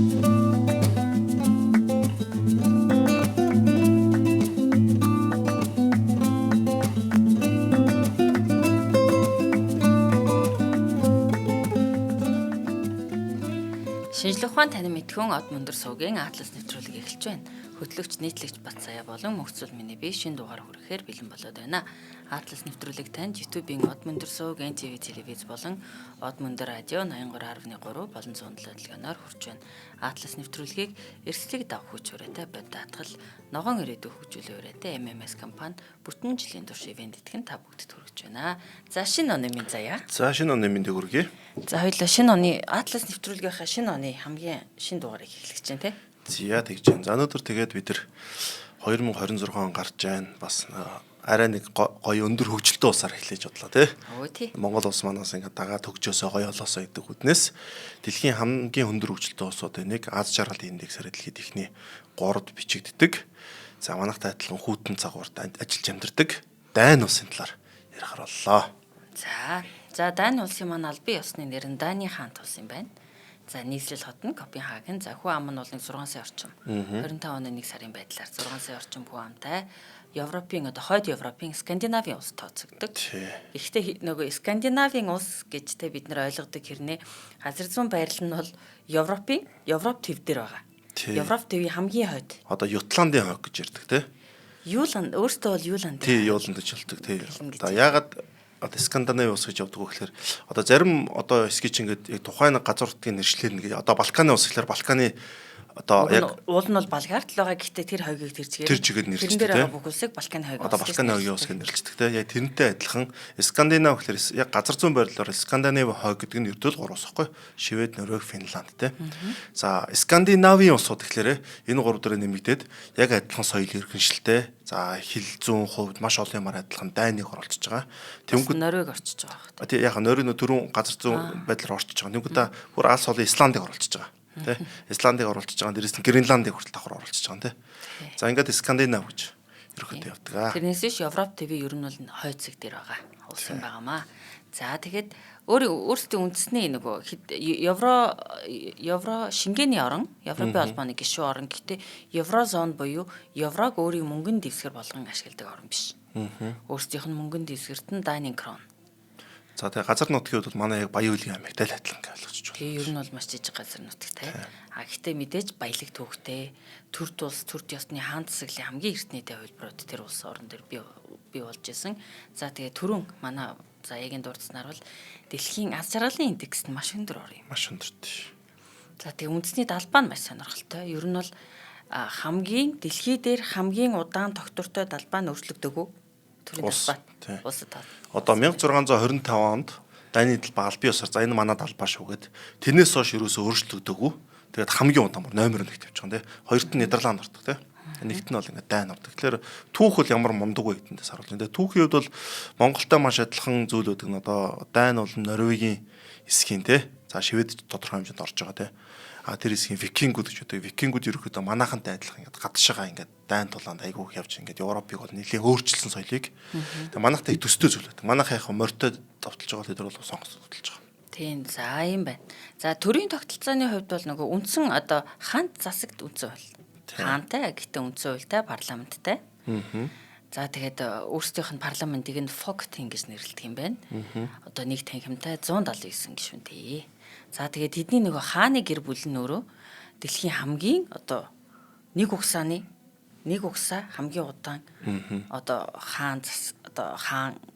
Шинжлэх ухаан танин мэдхүүн од мөндөр суугийн Атлас нэвтрүүлэг эхэлж байна. Хөтлөгч нийтлэгч Батсаяа болон мөхцөл миний бие шинэ дугаар хүрэхээр бэлэн болоод байна. Атлас нэвтрүүлэг танд YouTube-ийн од мөндөр сууг, NTV телевиз болон од мөндөр радио 83.3 болон 107 дэлгэнээр хүрч байна. Атлас нэвтрүүлгийг эрсдлийг давх хүч хүрээтэй бод даатгал, ногоон ирээдүйн хөгжүүлэн хүрээтэй MMS компани бүтэн жилийн турш ивент итгэн та бүгдэд хүргэж байна. За шинэ оны минь заяа. За шинэ оны минь хүргэе. За хоёулаа шинэ оны Атлас нэвтрүүлгийнхаа шинэ оны хамгийн шинэ дугаарыг эхлэж байна те. Зя тэгж байна. За өнөөдөр тэгээд бид нар 2026 он гарч байна. Бас арай нэг гоё өндөр хөгжилтэй усаар эхлэж бодлоо тий. Монгол улс манаас ингээд дагаа төгжөөсөө гоё олоосоо гэдэг үднээс дэлхийн хамгийн өндөр хөгжилтэй улсуудын нэг Аз жаргалын индексээр дэлхийд ихний 3-д бичигддэг. За манайхтай адилхан хүүтэн цагуурт ажиллаж амьдардаг Дани улсын талаар ярих боллоо. За Дани улсын маань албан ёсны нэр нь Дани хаант улс юм байна. За нийслэл хот нь Копенгаген. За хүн ам нь бол 6 сая орчим. 25 оны 1 сарын байдлаар 6 сая орчим хүн амтай. Европын хойд Европын Скандинавийн улс тооцогддог. Гэхдээ нөгөө Скандинавийн улс гэжтэй бид нар ойлгодог хэрнээ газар зүүн байрлал нь бол Европ төв дээр байгаа. Европ төвийн хамгийн хойд. Одоо Ютландын хойд гэж ярьдаг тий. Юуланд өөртөө бол Юуланд. Тий, Юуланд гэж хэлдэг тий. Одоо ягаад Скандинавийн улс гэж явдаг вэ гэхээр одоо зарим одоо скич ингээд яг тухайн газар нутгийн нэршлэр нэг одоо Балканы улс гэхээр Балканы одоо яг уул нь бол Болгарт л байгаа гэхдээ тэр хойгийг тэр чигээр нэрлэдэг тийм. Бүх улсыг Балканы хойг. Одоо Балканы хойгийн улс гэж нэрлэдэг тийм. Яг тэрнтэй адилхан Скандинав гэхээр яг газар зүүн байрлалаар Скандинав хойг гэдэг нь ердөө л 3 ус байхгүй. Швед, Норвеги, Финланд тийм. За Скандинавийн улсууд гэхээр энэ 3 дөрөв нэмэгдээд яг адилхан соёл иргэншилтэй. За хил зүүн хувьд маш олон юмар адилхан Даниг оролцож байгаа. Тэнгүүд Норвеги орчиж байгаа. Тийм яг Норвеги түрүүн газар зүүн байдлаар орчиж байгаа. Тэнгүүд бүр алс олон Исландыг оролцож байгаа. Тэ Исландыг оролцож байгаа. Дээрээс нь Гренландыг хүртэл давхар оролцож байгаа тийм. За ингээд Скандинав гэж ерөөхдөө явдаг. Тэрнээс биш Европ ТV ер нь бол хойд цэг дээр байгаа улс юм байгаамаа. За тэгээд өөрсдөө үндэсний нөгөө Евро Шенгений орон, Европын холбооны гишүүн орон гэхдээ Еврозон буюу Еврог өөрийн мөнгөнд дэвсгэр болгон ашигладаг орн биш. Өөрсдийнх нь мөнгөнд дэвсгэрт нь Дани крон. За тэгээ газар нутгийн хувьд бол манай яг Баян Улгийн аймагтай л адилхан гэж ойлгож байна. Тэгээ ер нь бол маш жижиг газар нутгтай. Гэхдээ мэдээж баялаг төвхтэй төрд улс төрд ёсны хаан засаглалын хамгийн эртнийтэй хувилбарууд тэр улс орон дээр бий болж исэн. За тэгээ түрүүн манай заяагийн дурдсанаар бол дэлхийн аз жаргалын индекс нь маш өндөр ор юм. Маш өндөр тийш. За тэгээ үндэсний далбаа нь маш сонирхолтой. Ер нь бол хамгийн дэлхий дээр хамгийн удаан тогтвортой далбаа нь өөрчлөгдөөгүй. Улсад. Одоо 1625 онд Дани далбаа албан ёсоор за энэ манай далбаа шүүгээд тэрнээс хойш ерөөсөө өөрчлөгдөөгүй. Тэгээд хамгийн удаан бүр номер 1 тавьж байгаа юм тий. Хоёрт нь Нидерланд ордог тий. Нэгт нь бол ингээд Дани ордог. Тэгэхээр түүх бол ямар мундаг вэ гэдэгтээс харуулж байна. Түүхийн хувьд бол Монголтой маш адилхан зүйлүүд нь одоо Дани бол Норвегийн эсхийн тий. За Швед тодорхой хэмжээнд орж байгаа тий. Тэр хэсгийн викингүүд гэж үүдэг. Викингүүд ерөөхдөө манайхантай адилхан ингээд гадшаага ингээд Дани тулаанд айгуух явж ингээд Европыг бол нэлээд өөрчилсөн соёлыг. Тэгээ манайхтай төстэй зүйл байдаг. Манайхаа яг морьтой давталж байгаа тэр бол сонгос давталж байгаа. Тийм за юм байна. За төрийн тогтолцооны хувьд бол нөгөө үндсэн одоо хаант засагт үндсэн хууль. Хаантай гэхдээ үндсэн хуультай парламенттай. За тэгээд өөрсдийнх нь парламентыг нь Фогтин гэж нэрлэдэг юм байна. Одоо нэг танхимтай 179 гишүүнтэй. За тэгээд тэдний нөгөө хааны гэр бүл нь өөрөө дэлхийн хамгийн одоо нэг угсаа хамгийн удаан одоо хаан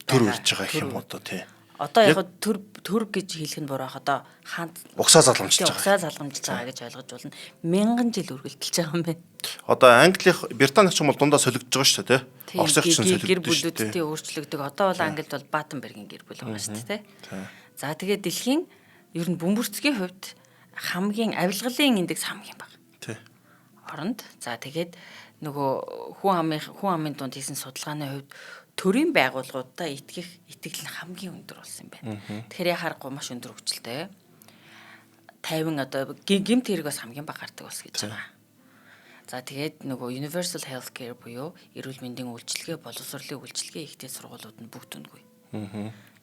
төр үрж байгаа юм одоо тий. Одоо яг төр гэж хэлэх нь буруу. Одоо хаан угсаа залгамжилж байгаа гэж ойлгож болно. 1000 жил үргэлжилж байгаа юм байна. Одоо Британих ч юм бол дундаа солигдож байгаа шүү дээ тий. Оросч ч солигдож гэр бүлүүдтэй өөрчлөгдөг. Одоо бол Англид бол Баттенбергийн гэр бүл байгаа шүү дээ тий. За тэгээд дэлхийн ер нь бөмбөрцгийн хувьд хамгийн авилгалын индекс хамгийн бага. Тий. Оронд. За тэгээд нөгөө хүн амын дунд хийсэн судалгааны хувьд төрийн байгууллагуудаа итгэл нь хамгийн өндөр болсон юм байна. Тэгэхээр яг харахгүй маш өндөр хөгжилтэй. 50 одоо гэмт хэрэг бас хамгийн бага гардаг ус гэж байгаа. За тэгээд нөгөө Universal Healthcare буюу эрүүл мэндийн үйлчилгээ, боловсролын үйлчилгээ ихтэй сургуулиуд нь бүгд үнэгүй.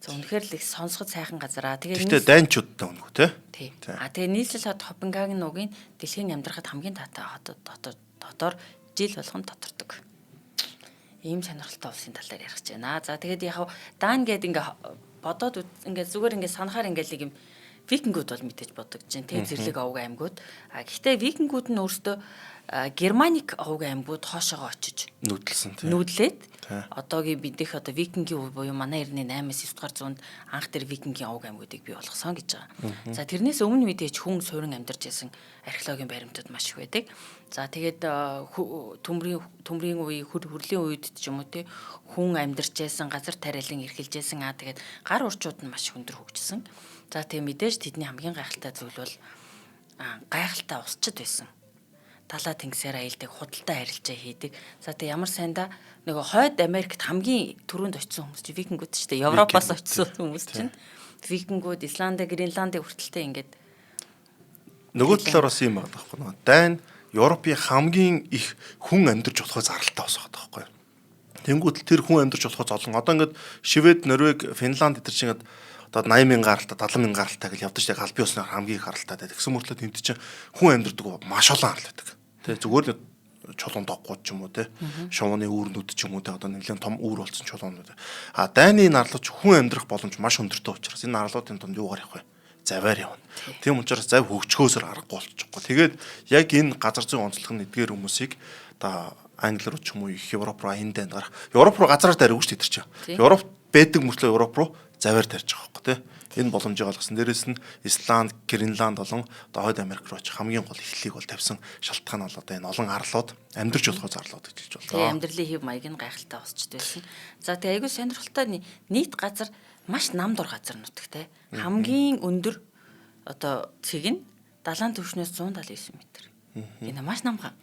За үнэхээр л их сонсоход сайхан газар. Тэгээ Гэхдээ дайнчуудтай өнгө тий. Тэгээ нийслэл хот Копенгаген нугийн дэлхийн амьдрахад хамгийн таатай хотоор жил болгон тодордог. Ийм сонирхолтой улсын тал дээр ярих гэж байна. За тэгээд яг Дан гэдэг ингээ бодоод ингээ зүгээр ингээ санахаар ингээ нэг юм викингүүд бол мэдээж бодогдож байна. Тэгээ зэрлэг овг аймагуд. Гэхдээ викингүүд нь өөрсдөө Германик овг аймагуд хоошоогоо очиж нүүдэлсэн тий. Нүүдлээд одоогийн биднийх одоо викингийн үе буюу манай эртний 8-9 дугаар зуунд анх тэр викингийн овг аймагуудыг бий болгосон гэж байгаа. За тэрнээс өмнө мэдээж хүн суурин амьдарч байсан археологийн баримтууд маш их байдаг. За тэгээд төмрийн үе, хүрлийн үед ч юм уу тий хүн амьдарч байсан, газар тариалан эрхэлж байсан. Тэгээд гар урчууд нь маш өндөр хөгжсөн. За тэгээд мэдээж тэдний хамгийн гайхалтай зүйл бол гайхалтай усчд байсан. Талаа тэнгисээр аялдаг, худалдаа харилцаа хийдэг. За тэг ямар сайндаа нөгөө хойд Америкт хамгийн түрүүнд очисон хүмүүс чинь викингүүд шүү дээ. Европоос очисон хүмүүс чинь викингүүд, Исланд, Гренландыг хүртэлтэй ингээд нөгөө талаар бас юм байгаа байхгүй нөгөө Дайн Европын хамгийн их хүн амьдарч болохоо зарлалтай бас байгаа байхгүй. Тэнгүүд тэр хүн амьдарч болохоо золон одоо ингээд Швед, Норвег, Финланд эдэр чинь ингээд одоо 80,000 гаралтай, 70,000 гаралтай гэж явдаж яг албан ёсноор хамгийн их гаралтай. Тэгсэн мөртлөө тэмт чинь хүн амьдардаг маш олон гаралтай. Тэ зүгээр л чулуун доггууд ч юм уу те шувууны үүрнүүд ч юм уу те одоо нэлээд том үүр болсон чулуунууд. Дайны нарлууч хүн амьдрах боломж маш өндөртэй учраас энэ нарлуудын донд юугаар явах вэ? Заваар явна. Тийм учраас зав хөгжгөөсөр аргагүй болчихгүй. Тэгээд яг энэ газар зүйн онцлог нь эдгээр хүмүүсийг одоо англи руу ч юм уу их Европ руу энд гарах. Европ руу газараар дариг шүү дээ тэр чинь. Европ байдаг мөртлөө Европ руу заваар тарьж байгаа байхгүй те. Энэ боломжийг олгосон. Дээрээс нь Исланд, Гренланд болон одоо Хойд Америк руу хамгийн гол эхлэлийг бол тавьсан шалтгаан бол одоо энэ олон арлууд амьдарч болохоо зарлууд гэж хэлж байна. Тэгээ амьдралын хэв маяг нь гайхалтай босчд байсан. За тэгээ айгүй сонирхолтой нийт газар маш намдур газар нутагтай. Хамгийн өндөр одоо цэг нь далайн түвшнээс 179 м. Энэ маш намхан.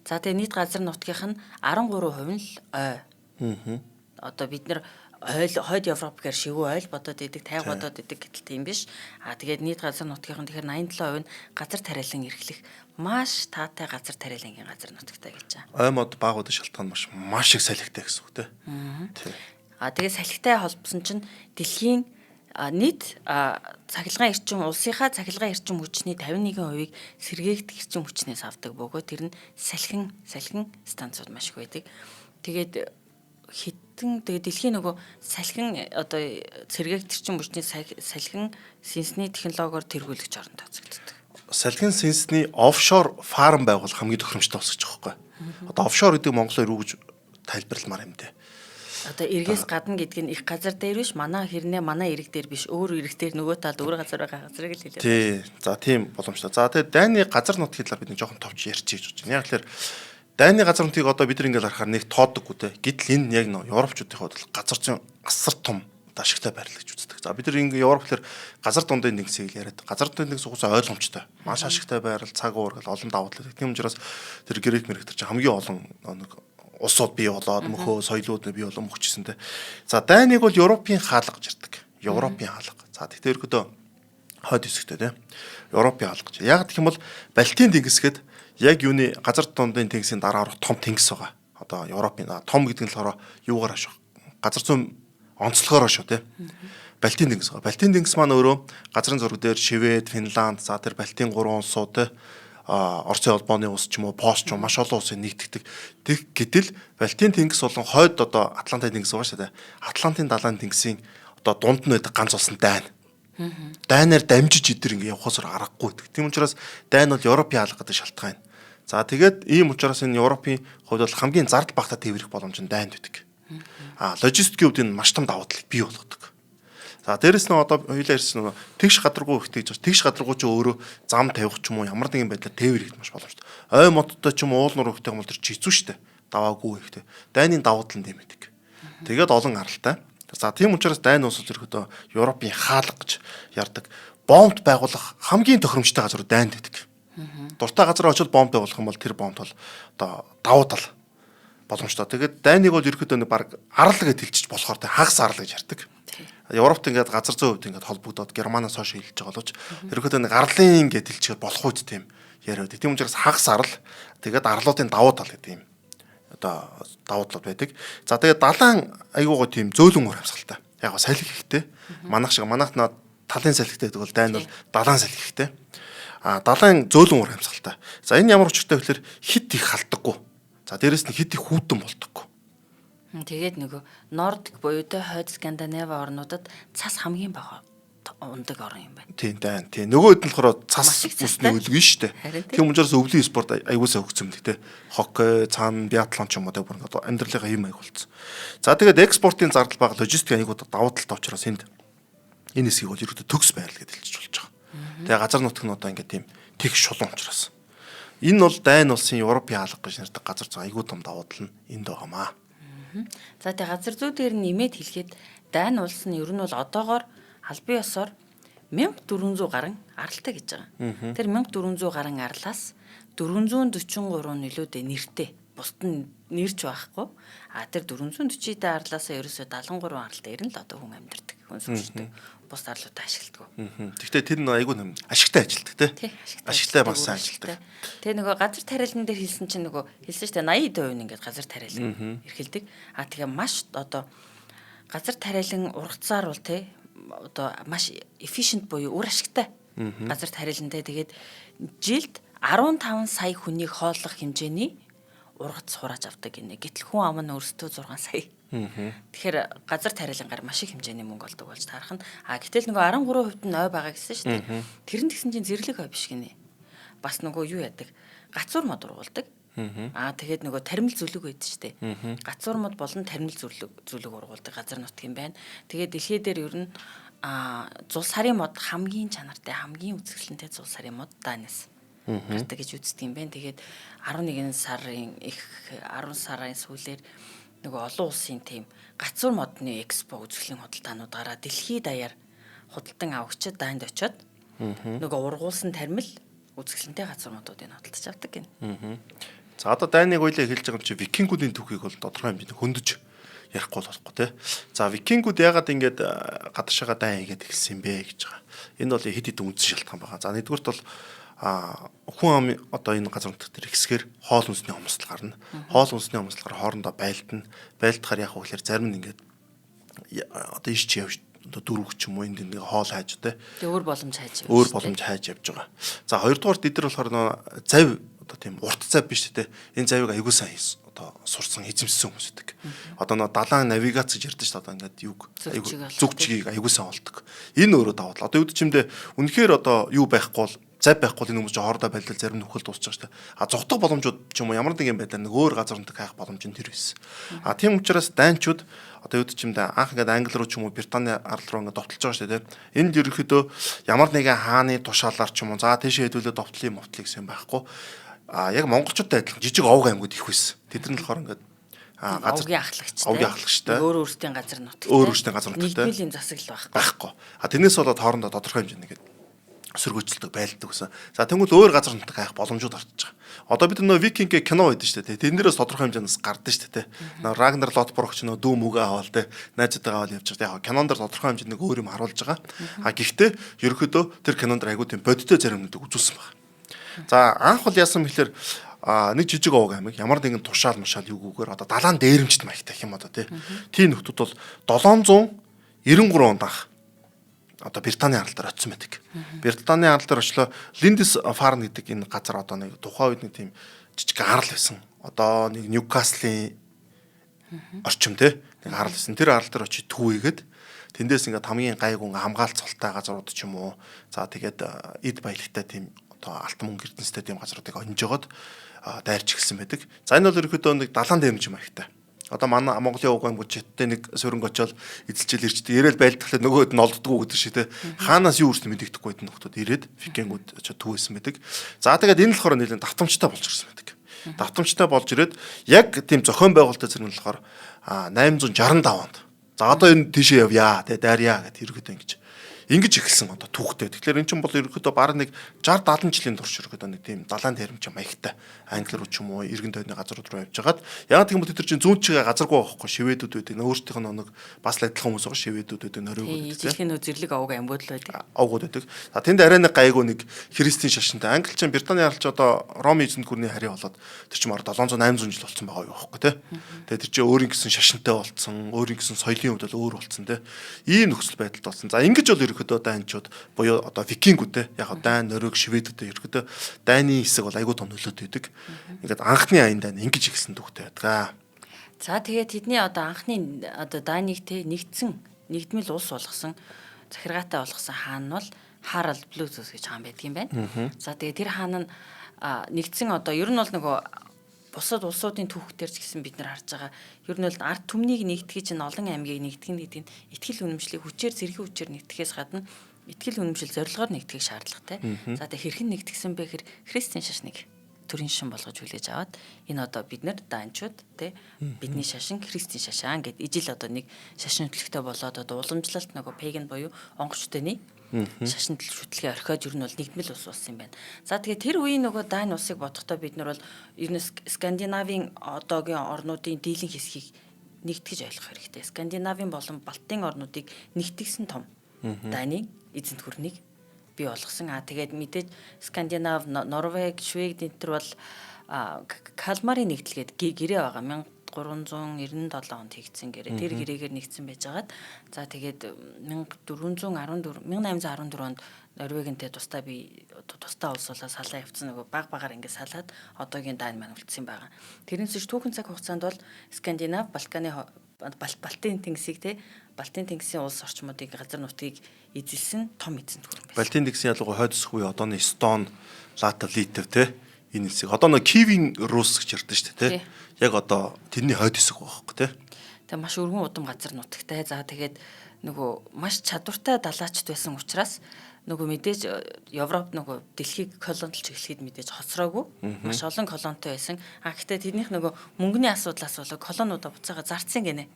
За тэгээ нийт газар нутгийнх нь 13% нь л ой. Одоо бид нар хойд Европ гэхэр шивүү ойл бодоод идэг, тайг бодоод идэг гэтэл тийм биш. Тэгээд нийт газар нутгийнх нь тэгэхээр 87% нь газар тариалан эрхлэх маш таатай газар тариалангийн газар нутагтай гэж байгаа. Ой мод багуудын шалтгаан маш их салхитай гэсэн үг тийм. Тэгээд салхитай холбосон чинь дэлхийн нийт цахилгаан эрчим улсынхаа цахилгаан эрчим хүчний 51%-ийг сэргээгдэх эрчим хүчнээс авдаг бөгөөд тэр нь салхин станцууд маш их байдаг. Тэгээд тэгээд дэлхийн нөгөө салхин одоо сэргээгдэх эрчим хүчний салхин сэнсний технологиор тэргүүлэгч оронд тооцогддог. Салхин сэнсний офшор фарм байгуулах хамгийн тохиромжтой болсон гэж байгаа байхгүй. Одоо офшор гэдэг Монголоор юу гэж тайлбарламаар юм дээ. Одоо эргээс гадна гэдэг нь их газар дээр биш, манай эрэг дээр биш, өөр эрэг дээр нөгөө талд өөр газар байгаа газрыг л хэлээд. Тий. За тийм боломжтой. За тэгээд Дайны газар нутгийн талаар бид нэг жоохон товч ярьчих гэж байна. Яг л Дайны газар нутгийг одоо бид ингээд харахаар нэг тооддоггүй те. Гэтэл энэ яг нөө Европчуудын хувьд газар зүйн асар том ашигтай байрлал гэж үздэг. За бид нар ингээд Европ гэхэлэр газар дундын нэгсийг яриад газар дундын нэгс угсаа ойлгомжтой. Маш ашигтай байрал, цаг уур гэл олон давуу тал. Тийм учраас тэр грек мэрэгтэр чинь хамгийн олон нэг улсууд бий болоод мөхөө соёлууд бий болон мөхчсэн те. За Дайныг бол Европын хаалга гэж ярьдаг. Европын хаалга. За тэгтээ ерөөдөө хойд хэсэгтэй те. Европын хаалга гэж. Яг гэх юм бол Балтийн тэнгисгээд яг юуны газар дундын тэнгисийн дараа руу том тэнгис байгаа. Одоо Европын том гэдэг нь болохоор юугаар хашаа. Газар зүйн онцлогоор хашаа те. Балтийн тэнгис байгаа. Балтийн тэнгис маань өөрөө газрын зураг дээр Швед, Финланд, за тэр Балтийн 3 улсууд те. Орсын холбооны улс ч юм уу, Пост ч юм маш олон улсын нэгтгэдэг. Тэг гэтэл Балтийн тэнгис болон хойд одоо Атлантын тэнгис байгаа шүү дээ. Атлантын далайн тэнгисийн одоо дунд нь байдаг ганц улс нь Дайн. Дайнаар дамжиж идэр ингээ явахсаар аргагүй гэдэг. Тийм учраас Дайн бол Европын хаалга гэдэг шалтгаан. За тэгээд ийм учраас энэ Европын хувьд бол хамгийн зардал багтаа тээврэх боломж нь Дайнд байдаг. Логистикийн хувьд энэ маш том давуу талыг бий болгодог. За дээрэс нь одоо хоёулаа ирсэн нөгөө тэгш гадаргуу их тэгж байна. Тэгш гадаргуу ч өөрөө зам тавих ч юм уу ямар нэгэн байдлаар тээвэр хийх маш боломжтой. Ой модтой ч юм уу уул нуур ихтэй юм бол тэр чицүү штэ. Даваагүй ихтэй. Дайны давуу тал нь тийм байдаг. Тэгээд олон аралтай. За тийм учраас Дайн улс зэрэгдөө Европын хаалга гэж ярддаг. Бомб байгуулах хамгийн тохиромжтой газар Дайнд байдаг. Дуртай газар очил бомб байгуулах юм бол тэр бомб бол одоо давуу тал боломжтой. Тэгээд Дайныг бол ерөөдөө нэг баг арал гэж хэлчих болохоор хагас арал гэж ярьдаг. Европт ингээд газар зүйн хувьд ингээд холбогдоод Германаас хойш хэлж байгаа боловч ерөөдөө нэг арлын ингээд хэлчихээр болох үед тийм яриад. Тийм учраас хагас арал тэгээд арлуудын давуу тал гэдэг юм одоо давуу талууд байдаг. За тэгээд далайн айгуугаа тийм зөөлөн уур амьсгалтай. яг салхи ихтэй. Манайх талын салхитай гэдэг бол дайн бол далайн салхи ихтэй. Далайн зөөлөн уур амьсгалтай. За энэ ямар учиртай гэхээр хит их халдаггүй. За дээрэс нь хит их хүүтэн болдоггүй. Тэгээд нөгөө Нордик буюу хойд Скандинав орнуудад цас хамгийн бага ундаг орн юм байна. Тийм дайн. Тийм нөгөөд нь болохоор цас усны үлгэн шүү дээ. Тийм учраас өвлийн спорт аягуулсаа хөгцсөн мөлий те. Хоккей, цаана биатлон ч юм уу те бүр одоо амьдралынхаа хэм маяг болсон. За тэгээд экспортын зардал бага логистик аягуудад давуу талтай учраас энэ хэсгийг бол ерөөдөө төгс байрал гэж хэлж болж байгаа. Тэгээ газар нутг нь одоо ингээд тийм тэг шулуун учраас. Энэ бол дайн улсын Европын хаалга гэж нэрдэг газар зүйн аягүй том давуу тал нь энд байгаамаа. За тэгээ газар зүй дээр нэмээд хэлэхэд дайн улс нь ер нь бол одоогоор албан ёсоор 1400 гаруй аралтай гэж байгаа. Тэр 1400 гаруй арлаас 443 нөлөөдөө нэртэй. Бусд нь нэрч байхгүй. Тэр 440 дэ арлаасаа ерөөсөө 73 арал дээр нь л одоо хүн амьдардаг. Хүн сүнжтэй. Бус арлуудаа ашигладаг. Гэхдээ тэр нэг айгүй нэм ашигтай ажилтдаг те. Ашигтай бас ажилтдаг. Тэгээ нөгөө газар тариалан дээр хэлсэн чинь нөгөө хэлсэн шүү дээ 80% нь ингээд газар тариалан эрхэлдэг. Тэгээ маш одоо газар тариалан ургацаар бол те одоо маш efficient буюу ур ашигтай газар тариалантай. Тэгээд жилд 15 сая хүнийг хооллох хэмжээний ургац хурааж авдаг гинэ. Гэтэл хүн ам нь өөрсдөө 6 сая. Тэгэхээр газар тариалангаар маш их хэмжээний мөнгө олдог болж таарах нь. Гэтэл нөгөө 13% нь ой байгаа гэсэн шүү дээ. Тэр нь тэгсэн чинь зэрлэг ой биш гинэ. Бас нөгөө юу яадаг? Гацуур мод ургуулдаг. Тэгээд нөгөө тармил зүлэг байдаг шүү дээ. Гацуур мод болон тармил зүлэг ургуулдаг газар нутгийн байна. Тэгээд дэлхий дээр ер нь зул сарын мод хамгийн чанартай, хамгийн үзэсгэлэнтэй зул сарын мод Даниас гардаг гэж үздэг юм байна. Тэгээд 11 сарын 10 сарын сүүлээр нөгөө олон улсын тийм гацуур модны экспо үзэсгэлэн худалдаануудаараа дэлхий даяар худалдан авагчид Данд очиод нөгөө ургуулсан тармил үзэсгэлэнтэй газар модуудыг худалдаж авдаг гэнэ. За одоо Дайныг ойлоо эхэлж байгаа юм чи викингүүдийн түүхийг бол тодорхой хэмжээнд хөндөж ярихгүй болохгүй те. За викингүүд яагаад ингэж гадагшаага Дайн хийгээд эхэлсэн бэ гэж байгаа. Энэ бол хэд хэдэн үндсэн шалтгаан байгаа. За нэгдүгürt бол хүн ам одоо энэ газар нутгад хэсгээр хоол хүнсний хомсдол гарна. Хоол хүнсний хомсдолоор хоорондоо байлдана. Байлдахаар яах вэ гэхээр зарим нь ингээд одоо иш чи явж одоо дөрвөх ч юм уу энд нэг хоол хайж те. Тэгээ өөр боломж хайж явж байгаа. За хоёрдугаар бид нар болохоор завь одоо тийм урт завь биш те. Энэ завийг аягүй сайн одоо сурсан эзэмссэн хүмүүс гэдэг. Одоо далайн навигац гэж ярьдэн шүү дээ. Одоо ингээд юг зүг чигийг аягүй сайн олдог. Энэ өөрөө давуу тал. Одоо үүд чимдээ үнэхээр одоо юу байхгүй бол завь байхгүй энэ хүмүүс хоордоо байлдал зарим нөхөл дуусчих шүү дээ. Зогтох боломжууд ч юм уу ямар нэгэн байдлаар нэг өөр газар нутаг хайх боломж нь тэр байсан. Тийм учраас дайнчууд одоо үүд чимдээ анх ингээд англи руу ч юм уу Британий арал руу ингээд довтлож байгаа шүү дээ. Энд ерөөхдөө ямар нэгэн хааны тушаалаар ч юм уу за тийшээ хэдүүлээ довтлын мовтлыг гэсэн байхгүй. Яг монголчуудтай адилхан жижиг овг аймагуд их байсан. Тэд нар болохоор ингээд овгийн ахлагчтай. Өөр өөртөө газар нутагтай. Нийгмийн засаглал байхгүй. Тэрнээс болоод хоорондоо тодорхой хэмжээний ингээд сөргөөцөлдөг байлдаг гэсэн. За тэнгуэл өөр газар нутаг хайх боломжууд ортож байгаа. Одоо бид нөө викинг кино байдаг шүү дээ. Тэрнээс тодорхой хэмжээс гардаг шүү дээ. Рагнар Лотборг ч нөө дүү мүгэ аваад те найзтайгаа аваад явж байгаа. Яг кинон дээр тодорхой хэмжээний өөр юм харуулж байгаа. Гэхдээ ерөөхдөө тэр кинон дээр айгуу тийм бодиттой зарим нүдийг үзүүлсэн байна. За анх бол яасан мэхлээр нэг жижиг овг аймаг ямар нэгэн тушаал мушаал юугүйгээр одоо далайн дээрэмчт маягтай юм одоо тийм нөхдүүд бол 793 онд анх одоо Британий арал дээр очсон байдаг. Британий арал дээр очлоо Линдис Фарн гэдэг энэ газар одоо нэг тухайн үед нэг тийм жижиг арал байсан. Одоо нэг Ньюкаслийн орчим нэг арал байсан. Тэр арал дээр очиж түүгээд тэндээс ингээд хамгийн гайгүй хамгаалцолтой газрууд ч юм уу. За тэгээд эд баялагтай тийм одоо алт мөнгө эрдэнэстэй тийм газруудыг онжогоод дайрч эхэлсэн байдаг. За энэ бол ерөөдөө нэг далайн дээрэмж маягтай. Одоо манай Монголын уг аймагчдтэй нэг сөрөнгө очоод эзэлжэл ирчтэй ирээл байлдахлаа нөгөөд нь олддгоо гэдэг шиг те. Хаанаас юу үрсний мэдэгдэхгүй энэ нөхдүүд ирээд викингүүд очоод түүсэн байдаг. За тэгээд энэ л болохоор нэлээд давтамжтай болж ирсэн байдаг. Давтамжтай болж ирээд яг тийм зохион байгуулалтын зэрэг нь болохоор 865 онд. За одоо энэ тийшээ явъя те дайрья гэдэг хэрэгэд ингэж ингэж эхэлсэн одоо түүхтэй. Тэгэхээр эн чинь бол ерөөхдөө баг нэг 60 70 жилийн турш ерөөхдөө нэг тийм далайн тэрэмч маягтай англи руу ч юм уу иргэн тойрны газрууд руу явж хагаад яг тийм бид нар чинь зүүн чигээ газаргүй байхгүй шивэдүүд байдаг. Өөрсдийнх нь нэг бас л адилхан хүмүүс байгаа шивэдүүд байдаг нөрөөгүүд тийм. Ижилхэн нөө зэрлэг аваг амьбудал байдаг. Авгууд байдаг. За тэнд арай нэг гайгүй нэг христийн шашинтай. Англич Британий харалч одоо Ром эзэнт гүрний харийн болоод тэр чинь 700 800 жил болсон байгаа юу байхгүй тийм. Тэгээ тэр чинь өөрийн гэсэн шашинтай болцсон, өөрийн гэсэн соёлын хувьд бол өөр болцсон тийм. Ийм нөхцөл байдалд болсон. За ингэж бол ерөөхдөө дайнчууд буюу одоо викингүүд яг дайн нөрөг шивэдүүд ерөөхдөө дайны хэсэг бол айгүй том нөлөөт байдаг. Ингээд анхны аян дайн ингэж ихсэн түүхтэй байдаг. За тэгээд тэдний одоо анхны одоо дайныг те нэгдмэл улс болгосон захиргаатай болгосон хаан нь бол Харалд Блүтус гэж хаан байдгийн байна. За тэгээд тэр хаан нь нэгдсэн одоо ер нь бол нөгөө бусад улсуудын түүхтэр ч гэсэн бид нар харж байгаа. Ер нь бол ард түмнийг нэгтгэж чинь олон аймгийг нэгтгэх гэдэг нь итгэл үнэмшлийг хүчээр зэрэг хүчээр нэгтгэхээс гадна итгэл үнэмшил зорилгоор нэгтгэх шаардлагатай. За тэгээ хэрхэн нэгтгэсэн бэ гэхээр христийн шашныг төрийн шашин болгож хүлээж аваад энэ одоо бид нар даанчууд те бидний шашин христийн шашаан гэд ижил одоо нэг шашин хөтлөгтэй болоод одоо уламжлалт нөгөө паган буюу онгоцчтойны шашин хөтлөгээ орхиод ер нь бол нэгдмэл ус болсон юм байна. За тэгээд тэр үеийн нөгөө дайн улсыг бодохдоо бид нар бол ер нь Скандинавын одоогийн орнуудын дийлэн хэсгийг нэгтгэж ойлгох хэрэгтэй. Скандинавын болон Балтийн орнуудыг нэгтгэсэн том дайны эзэнт гүрнийг бий болгосон. Тэгээд мэдээж Скандинав, Норвег, Швед энэ төр бол Калмарын нэгдэлгээд гэрээ байгаа. 1397 онд хийгдсэн гэрээ. Тэр гэрээгээр нэгдсэн байж байгаад за тэгээд 1814 онд Норвегийнтэй тусдаа улс болоо салаа явцсан нөгөө багаар ингээд салаад одоогийн дайн маань үлдсэн байгаа. Тэрнээс ч түүхэн цаг хугацаанд бол Скандинав, Балтийн тэнгисийг те Балтийн тэнгисийн улс орчмуудыг газар нутгийг эзэлсэн том эзэнт гүрэн байсан. Балтийн тэнгисийн ялгаа хойд зүсх үе одооны Эстон, Латв, Литв те энэ хэсэг. Одоо нэг Кивин Рус гэж ярьдэн шүү дээ те. Яг одоо тэрний хойд хэсэг байхгүй те. Тэгээ маш өргөн удам газар нутагтай. За тэгээд нөгөө маш чадвартай далаачд байсан учраас нөгөө мэдээж Европ нөгөө дэлхийг колонилж эхлэхэд мэдээж хоцроогүй маш олон колонтой байсан. Гэхдээ тэрнийх нөгөө мөнгөний асуудлаас болоо колонуудаа буцаага зарцсан гинэ.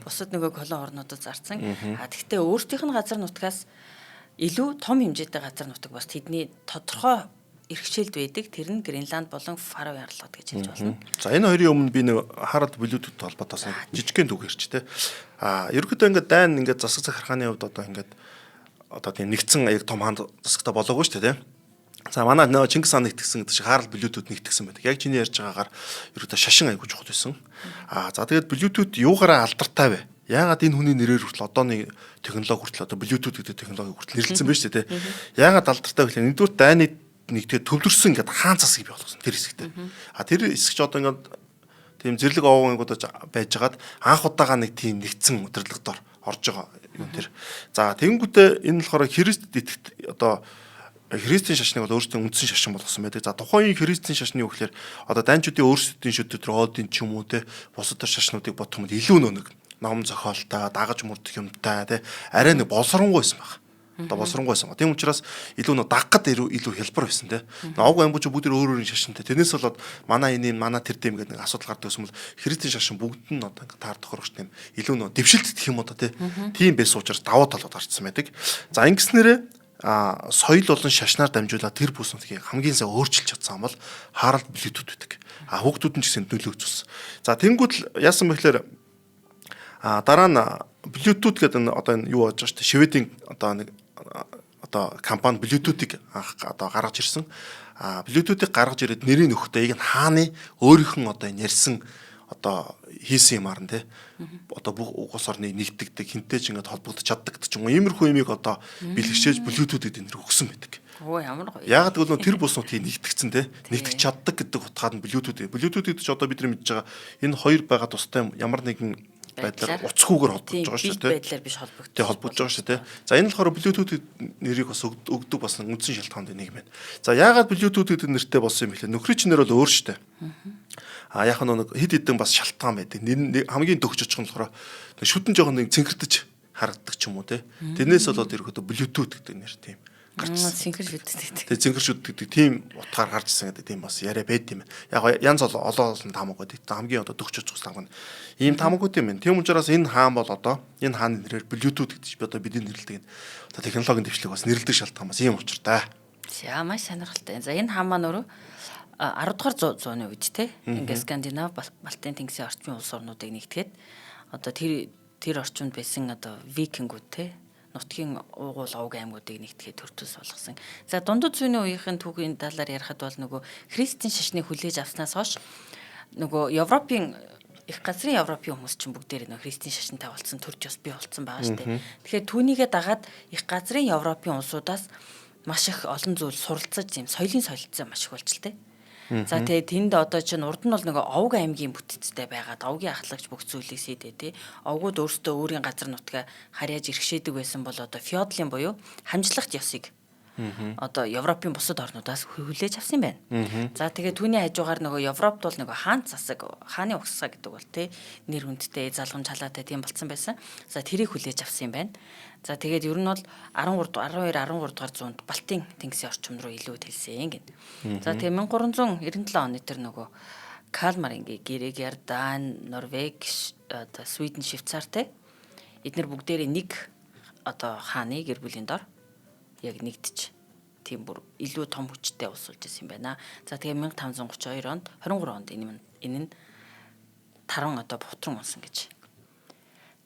Бусад нөгөө колон орнуудад зарцсан. Гэхдээ өөртөөх нь газар нутгаас илүү том хэмжээтэй газар нутаг бас тэдний тодорхой эрхшээлд байдаг. Тэр нь Гренланд болон Фаро ярлууд гэж хэлж болно. За энэ хоёрын өмнө би нэг Харалд Блүтүүтэй холбоотойс жижигхэн түүх ярьч те. Ерөнхийдөө ингээд дайн ингээд засаг захиргааны хувьд одоо ингээд одоо тийм нэгдсэн яг том хаан засагтай болоогүй шүү дээ. За манай нөө Чингис хаан нэгтгсэн гэдэг шиг Харалд Блүтүүд нэгтгсэн байдаг. Яг чиний ярьж байгаагаар ерөөдөө шашин айгуу чухал байсан. За тэгээд Блүтүүд юугаараа алдартай вэ? Яагаад энэ хүний нэрээр хүртэл одооны технологи хүртэл одоо Блүтүүд гэдэг технологи хүртэл нэрлэлсэн байна шүү дээ. Яагаад алдартай вэ гэхээр нэгдүгээр дайны нэгдээ төвлөрсөн ингээд хаан засгийг бий болгосон тэр хэсэгтээ. Тэр хэсэг ч одоо ингээд тийм зэрлэг овоогуудаж байж хагаад анх удаага нэг тийм нэгдсэн удирдлагаар орж байгаа юм тэр. За тэгэнгүүтээ энэ болохоор Христ итгэт одоо христийн шашныг бол өөрсдийн үндсэн шашин болгосон байдаг. За тухайн христийн шашны юу гэхээр одоо данчуудын өөрсдийн шүд төр оодын ч юм уу те бусад төр шашнуудыг бодох юм илүү нэг ном зохиолтой, дагаж мөрдөх юмтай те арай нэг боловсронгуйсэн байна. Одоо боловсронгуйсан. Тийм учраас илүү нөө даггад илүү хялбар байсан те. Овг амбуч бүгд өөр өөрийн шашинтай. Тэрнээс болоод манай энэ манай тэр дэм гэдэг нэг асуудал гардаг юм бол христийн шашин бүгд нь одоо ингээ таар тохирогч тийм илүү нөө дэвшилтдэх юм одоо те. Тийм байсан учраас даваа талууд гарцсан байдаг. За ингэснээрээ соёл болон шашнаар дамжуулаад тэр бүс нутгийг хамгийн сайн өөрчилж чадсан бол Харалд Блүтүүд байдаг. Хүүхдүүд нь ч гэсэн нөлөөцсөн. За тэнгууд яасан бэ гэхээр дараа нь Блүтүүд гэдэг одоо энэ юу болж байгаа шүү дээ. Шведийн одоо нэг одоо компани Блүтүүдийг одоо гаргаж ирсэн. Блүтүүдийг гаргаж ирээд нэрийн нөхөдөө яг хааны өөрийнх нь одоо энэ ярьсан одоо хийсэн юмар нь те одоо бүх угаас орны нэгдэгдэг хинтэй ч ингээд холбогдож чаддаг гэдэг ч юм уу иймэрхүү юмыг одоо бэлгшээж Блүтүүдэд энэ өгсөн байдаг. Оо ямар гоё. Яг гэвэл тэр бус нутгийг нэгтгэцэн те нэгтгэж чаддаг гэдэг утгаад нь Блүтүүд гэж одоо бид нар мэдж байгаа энэ хоёр байгаа тустай ямар нэгэн байдлаар уцхүүгээр холбогдож байгаа шүү дээ. Байдлаар биш холбогдож. Тэг холбогдож байгаа шүү дээ. За энэ болохоор Bluetooth нэрийг бас өгдөг бас үндсэн шалтгаанд нэг юм байна. За яагаад Bluetooth гэдэг нэртэй болсон юм бэ? Нөхрийн чинь нэр бол өөр шүү дээ. Яг нэг хид хідэн бас шалтгаан байдаг. Хамгийн төгч очих нь болохоор шүтэн жоохон нэг цэнхэрдэж харагддаг ч юм уу те. Тэрнээс болоод ерөөдөө Bluetooth гэдэг нэр тийм гарчсан. Цэнхэршүүд. Тэгээ цэнхэршүүд гэдэг тийм утгаар гарч ирсэн гэдэг тийм бас яриа байд юм байна. Яг янз олон таамаг байдаг. Хамгийн одоо дөгч оцгос таамаг нь ийм таамагуд юм байна. Тийм учраас энэ хаан бол одоо энэ хааны нэрээр Bluetooth гэж одоо бидний нэрлэдэг одоо технологийн дэвшлиг бас нэрлэдэг шалтгаан бас ийм учиртай. За маш сонирхолтой. За энэ хаан маань өөрөө 10 дугаар зууны үед те ингээ Скандинав, Балтийн тэнгисийн орчмын улс орнуудыг нэгтгээд одоо тэр орчимд байсан одоо викингүүд те нутгийн уугуул овг аймагуудыг нэгтгэхэд төртөс болгосон. За дундад зүйн үеийн түүхийн талаар ярихад бол нөгөө христийн шашныг хүлээж авснаас хойш нөгөө Европын их газрын Европын хүмүүс чинь бүгдээр нөгөө христийн шашинтай болсон төрж бас бий болсон байгаа шүү дээ. Тэгэхээр түүнийгээ дагаад их газрын Европын улсуудаас маш их олон зүйл суралцаж юм соёлын солилцоо маш их болж л дээ. За тэгээ тэнд одоо чинь урд нь бол нөгөө овг аймгийн бүтцтэй байгаад овгийн ахлагч бүх зүйлийг хийдэ тий. Овгууд өөрсдөө өөрийн газар нутгаа харьяаж иргэшээдэг байсан бол одоо феодлын буюу хамжлагч ёсыг одоо Европын бусад орнуудаас хүлээж авсан юм байна. За тэгээ түүний хажуугаар нөгөө Европт бол нөгөө хаан засаг, хааны угсаа гэдэг бол тий нэр хүндтэй, залгамж халаатай тийм болцсон байсан. За тэрийг хүлээж авсан юм байна. За тэгээд ер нь бол 13 дугаар зуунд Балтийн тэнгисийн орчим руу илүү тэлсэн гин. За тэгээ 1397 оны тэр нөгөө Калмарингийн Грегер, Дан, Норвег, одоо Свeden, Швейцартэй эдгээр бүгдээрээ нэг одоо хааны гэр бүлийн дор яг нэгдэж тийм бүр илүү том хүчтэй улс болж ирсэн юм байна. За тэгээ 1532 онд 23 онд энэ нь таран одоо бутран унсан гэж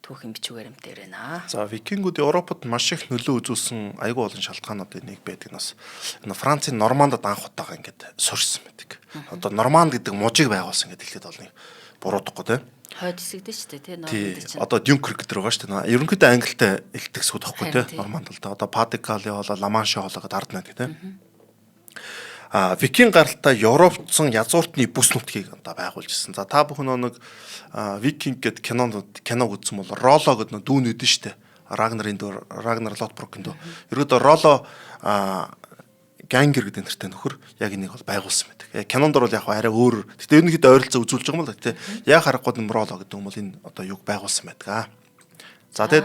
түүхэн бичвэр баримтаар байна. За викингүүд Европод маш их нөлөө үзүүлсэн айгүй олон шалтгаануудын нэг байдаг нь бас энэ Францын Нормандад анх удаага ингээд сорьсон байдаг. Одоо Норманд гэдэг мужийг байгуулсан гэдэг хэлээд олны буруудахгүй тийм. Хойд хэсэгдэж шүү дээ тийм Норманд чинь. Одоо Дюнкерк гэдэг байгаа шүү дээ. Ерөнхийдөө англитай элтэх сүд тахгүй тийм. Норманд л да. Одоо Падикали болоо Ламаншо болоо гэдэг ард найдаг тийм. Викинг гаралтай Европцсон язгууртны бүс нутгийг одоо байгуулж ирсэн. За та бүхэн нэг викинг гэдэг киног үзсэн бол Роло гэдэг нэг дүүн үүдэн штэ. Рагнар Лотброкийн дүү. Ерөөдөө Роло Гангер гэдэг нэртэй нөхөр яг энийг бол байгуулсан байдаг. Кинонд бол яг арай өөр. Гэтэ ерөнхийдөө ойролцоо үзүүлж байгаа юм л да. Яг харахгүй юм Роло гэдэг юм бол энэ одоо юг байгуулсан байдаг. За тэгээд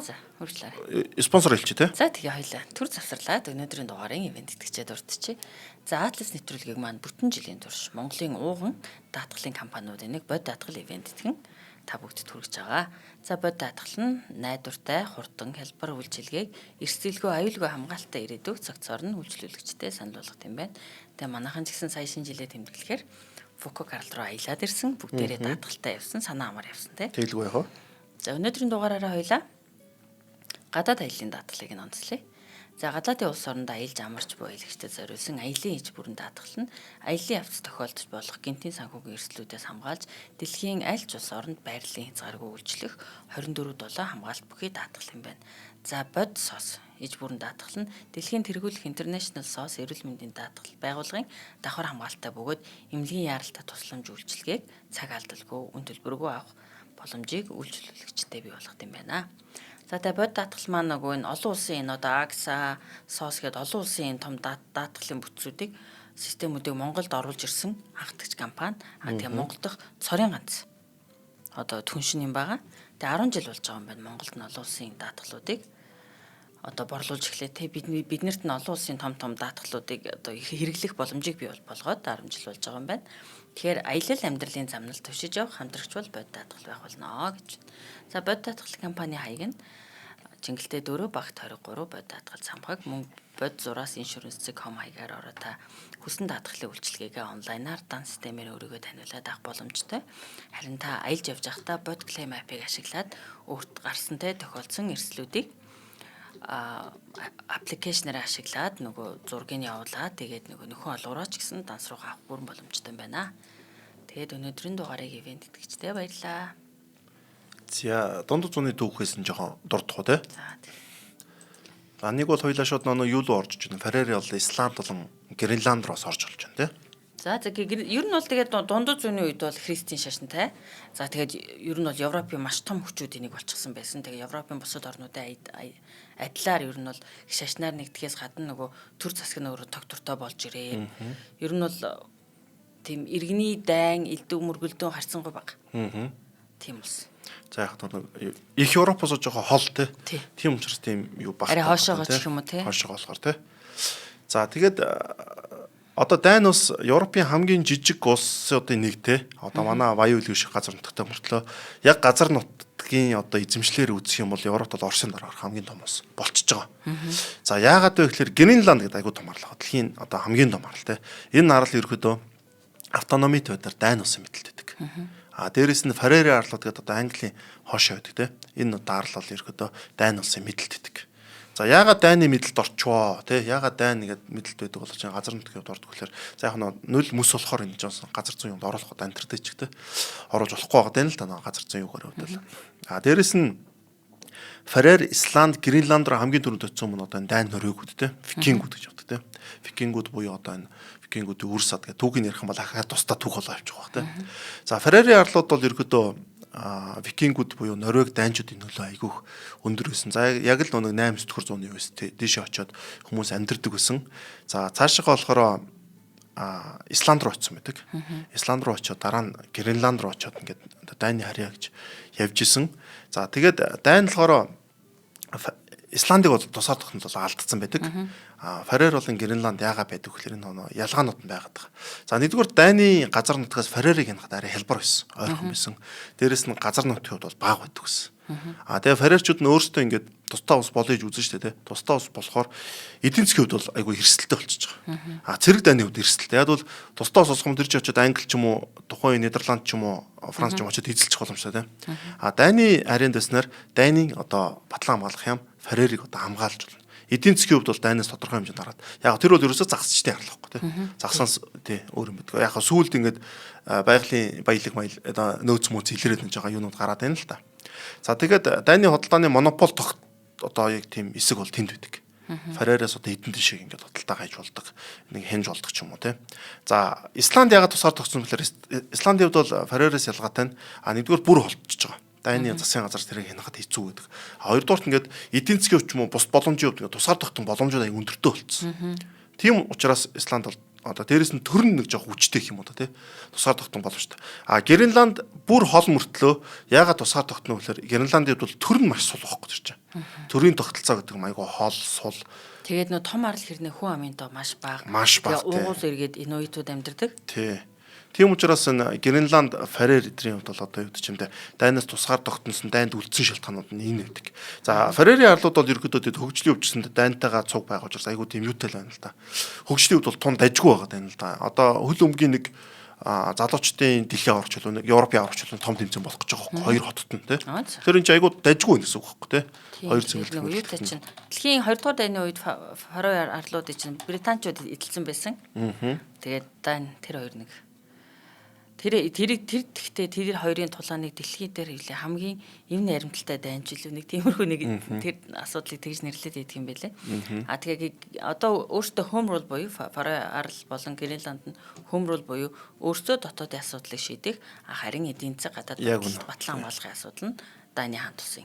за хурцлаа. Спонсор хэлчих тий. За тэгээ хоёлаа. Түр завсарлаад өнөөдрийн дугаарын ивент итгэжээд урдчихъя. За Atlas нэвтрүүлгийг маань бүтэн жилийн турш Монголын ууган даатгалын компаниудын нэг бод даатгал ивент итгэн та бүгд түргэж байгаа. За бод даатгал нь найдвартай хурдан хялбар үйлчилгээг эрсдэлгүй аюулгүй хамгаалалттай ирээдүйг цагцоор нь үйлчлүүлэгчтэй санал болгох юм байна. Тэгээ манайхан ч гэсэн сая шинэ жилээ тэмдэглэхээр Фуко Карл руу аялаад ирсэн. Бүгдээрээ даатгалтай явсан, санаа амаар явсан тий. Тэгэлгүй яах вэ? За өнөөдрийн дугаараараа хоёлаа гадаад аяллаа даатгалыг нь онцлоё. За гадаадын улс оронд аялж амарч буй аялагчдад зориулсан аялын иж бүрэн даатгал нь аялын явц тохиолдож болох гинтийн санхүүгийн эрсдлүүдээс хамгаалж дэлхийн аль ч улс оронд байрлалын хязгааргүй үйлчлэх 24/7 хамгаалалт бүхий даатгал юм байна. За бод сос иж бүрэн даатгал нь дэлхийн тэргүүлэх International SOS эрүүл мэндийн даатгал байгууллагын давхар хамгаалалттай бөгөөд эмнэлгийн яаралтай тусламж үйлчилгээг цаг алдалгүй үн төлбөргүй авах боломжийг үйлчлүүлэгчтэй бий болгох юм байна. За тэгээ бод даатгал маань нөгөө энэ олон улсын энэ одоо AXA, SOS гэдэг олон улсын энэ том даатгалын бүтцүүдийг системүүдийг Монголд оруулж ирсэн анхдагч компани. Тэгээ Монгол дахь цорын ганц одоо түншин юм байгаа. Тэгээ 10 жил болж байгаа юм байна. Монголд нь олон улсын даатгалуудыг одоо борлуулж эхлэв те биднэрт нь олон улсын том даатгалуудыг одоо хэрэглэх боломжийг бий болгоод 10 жил болж байгаа юм байна. Тэгэхээр аялал амьдралын замнал төвшиж явах хамтрагч бол бод даатгал байгуулнаа гэж. За бод даатгал компани хаяг нь Чингэлтэй 4 багт 23 бод даатгал самхаг мөн бод зураас иншүрэнсцэг хом хаягаар ороо та хүссэн даатгалын үйлчилгээгээ онлайнаар дан системээр өөрийгөө таниулаад авах боломжтой. Харин та аялж явж байхдаа бод клейм апыг ашиглаад өөрт гарсантай тохиолдсон эрсдлүүдийг аппликейшнээр ашиглаад нөгөө зургийг явуулаад тэгээд нөгөө нөхөн олгороо ч гэсэн данс руу авах бүрэн боломжтой байна. Тэгээд өнөөдрийн дугаарыг ивент итгэжтэй баярлаа. За дундад зууны түүхээс нь жоохон дурдах уу те. За нэг бол хоёлаа шууд нөө юу руу орж иж байна. Феррари бол Исланд болон Гренланд роос орж болж байна те. За ер нь бол тэгээд дундад зууны үед бол христийн шашинтай. За тэгээд ер нь бол Европын маш том хүчүүдийн нэг болчихсон байсан. Тэгээд Европын бусад орнуудын адилаар ер нь бол шашнаар нэгдэхээс гадна нөгөө төр засаг нь өөрөө тогтвортой болж ирээ. Ер нь бол тийм иргэний дайн элдв мөргөлдөө харьцангуй бага. Тийм улс. За яг нэг их Европоос жоохон хол те. Тийм учраас тийм юу баг. Арай хоошоогоо ч юм уу те. Хоошоогоо болохоор те. За тэгээд одоо Дани улс Европын хамгийн жижиг улсуудын нэг те. Одоо манай Баян үлгэн шиг газар нутагтай мөртлөө яг газар нутгийн одоо эзэмшлэр үзэх юм бол Европт бол Оросын дараа хамгийн том улс болчихж байгаа. За яагаад вэ гэхээр Гренланд гэдэг айгүй том арлаа. Дэлхийн одоо хамгийн том арал те. Энэ арал ерөөдөө автономит байдлаар Дани улсын мэдлэлтэйдэг. Дээрэс нь Фарере арлууд гэдэг одоо Английн хоошоо байдаг те. Энэ одоо арал бол ерөөдөө Дани улсын мэдлэлтэйдэг. За яагаад Дайны мэдлэлд орчвоо те яагаад Дайны гэдэг мэдлэлд байдаг бол чинь газар нутгийн хувьд ордог гэхээр за яг нь нөл мөс болохоор энэ жоонсон газар зүйн юмд оруулах удаа амтэртэй ч гэдэг оруулж болохгүй байгаа даа л да газар зүйн юугаар хувьд. Дээрэс нь Фарер, Исланд, Гренланд руу хамгийн түрүүнд очсон юм одоо энэ Дайн нөрөөгүүд те викингүүд гэж боддог те. Викингүүд буюу одоо энэ викингүүдийн үрсад гэдэг түүхийг ярих юм бол ахаа тусдаа түүх болоо авчих واخ те. За Фарерийн арлууд бол ерөөдөө викингүүд буюу Норвег дайнчуудын нөлөө айгүйх өндөр байсан. За яг л нэг 8-9 зууны үеэс дээшээ очиод хүмүүс амьдардаг байсан. За цаашаа болохоор Исланд руу очсон байдаг. Исланд руу очиод дараа нь Гренланд руу очиод ингээд Дайны харьяа гэж явж исэн. За тэгээд Дайн болохоор Исландыг бол тусаар тогтнол бол алдсан байдаг. Фарер болон Гренланд яагаад байдаг гэхээр энэ ялгаанууд нь байгаад байгаа. За нэгдүгээр Дайны газар нутгаас Фарерыг хянахад арай хялбар байсан. Ойрхон байсан. Дээрэс нь газар нутгийн хувьд бол бага байдаг гэсэн. Тэгээ Фарерчууд нь өөрсдөө ингээд тусдаа ус болъё гэж үзэн штэ тэ. Тусдаа ус болохоор эдийн засгийн хувьд бол айгүй эрсдэлтэй болчихж байгаа. Цэрэг Дайны хувьд эрсдэлтэй. Яг бол тусдаа ус усгом төрж очиод Англи ч юм уу, тухайн Нидерланд ч юм уу, Франц ч юм уу очиод эзэлчих боломжтой тэ. Дайны харийн дэснэр Дайны одоо батлан хамгаалах юм Фарерыг одоо хамгаалж болно. Эдийн засгийн хувьд бол Дайнаас тодорхой хэмжээнд хараад. Яг тэр бол ерөөсөө загсчтэй харлахгүй тий. Загсанс тий өөр юм битгөө. Яг сүүлд ингээд байгалийн баялаг одоо нөөц мөц илрээд нэж байгаа юунууд гараад байна л та. За тэгээд Дайны худалдааны монопол одоо яг тийм эсэг бол тэнд байдаг. Фарераас одоо эдэн шиг ингээд худалдаа хайж болдог. Нэг хянж болдог ч юм уу тий. За Исланд ягаад тусаар тогтсон бэлэр Исландын хувьд бол Фарераас ялгаатай нь нэгдүгээр бүр холдчихж байгаа. Дайны засгийн газар тэрийг хянахад хэцүү байдаг. Хоёрдугаарт ингээд эдийн засгийн ч юм уу бус боломжийн хувьд тусаар тогтсон боломжууд аяг өндөртэй болцсон. Тийм учраас Исланд бол одоо дээрэс нь төрн нэг жоох хүчтэй юм уу тий. Тусаар тогтсон боломжтой. Гренланд бүр хол мөртлөө яагаад тусаар тогтно гэхээр Гренландд бол төрн маш сул واخгүй гэж байна. Төрийн тогтолцоо гэдэг юм айгу хол сул. Тэгээд нөө том арал хэрнээ хүн амын доо маш бага. Маш бага. Уугуул эргээд инуитууд амьдардаг. Тий. Тийм учраас Гренланд Фарер эдрийн хувьд бол одоо юу гэдэг чимдээ Дайнаас тусгаар тогтносон Дайнд үлдсэн шалтгаанууд нь энэ байдаг. За Фарерийн арлууд бол ерөөдөө хөгжлийн өвчсөнд Дайнтайгаа цуг байгаа учраас айгүй тийм юутай л байна л да. Хөгжлийн хувьд бол тун дажгүй байгаа юм л да. Одоо хөл өмгийн нэг залуучдын дэлхийн аварч хөл нэг Европын аварч хөл том тэмцээн болох гэж байгаа байхгүй хоёр хотод нь тий. Тэр энэ айгүй дажгүй гэсэн үг байхгүй тий. Хоёр цэвэрлэг үетэй чинь дэлхийн 2 дугаар дайны үед Фарер арлуудыг чинь британчууд эдэлсэн байсан. Тэгээд Дайн тэр хоёр нэг Тэр гэхдээ тэр хоёрын тулааныг дэлхийд дээр хамгийн эв наримталтай дайнчилв нэг тиймэрхүү нэг тэр асуудлыг тэгж нэрлээд идэх юм байлээ. Тэгээ одоо өөртөө home rule буюу Фарер арал болон Гренланд нь home rule буюу өөртөө дотоодын асуудлыг шийдэх харин эдийн засаг гадаад батлан хамгаалахын асуудал нь Дайны хаан тусын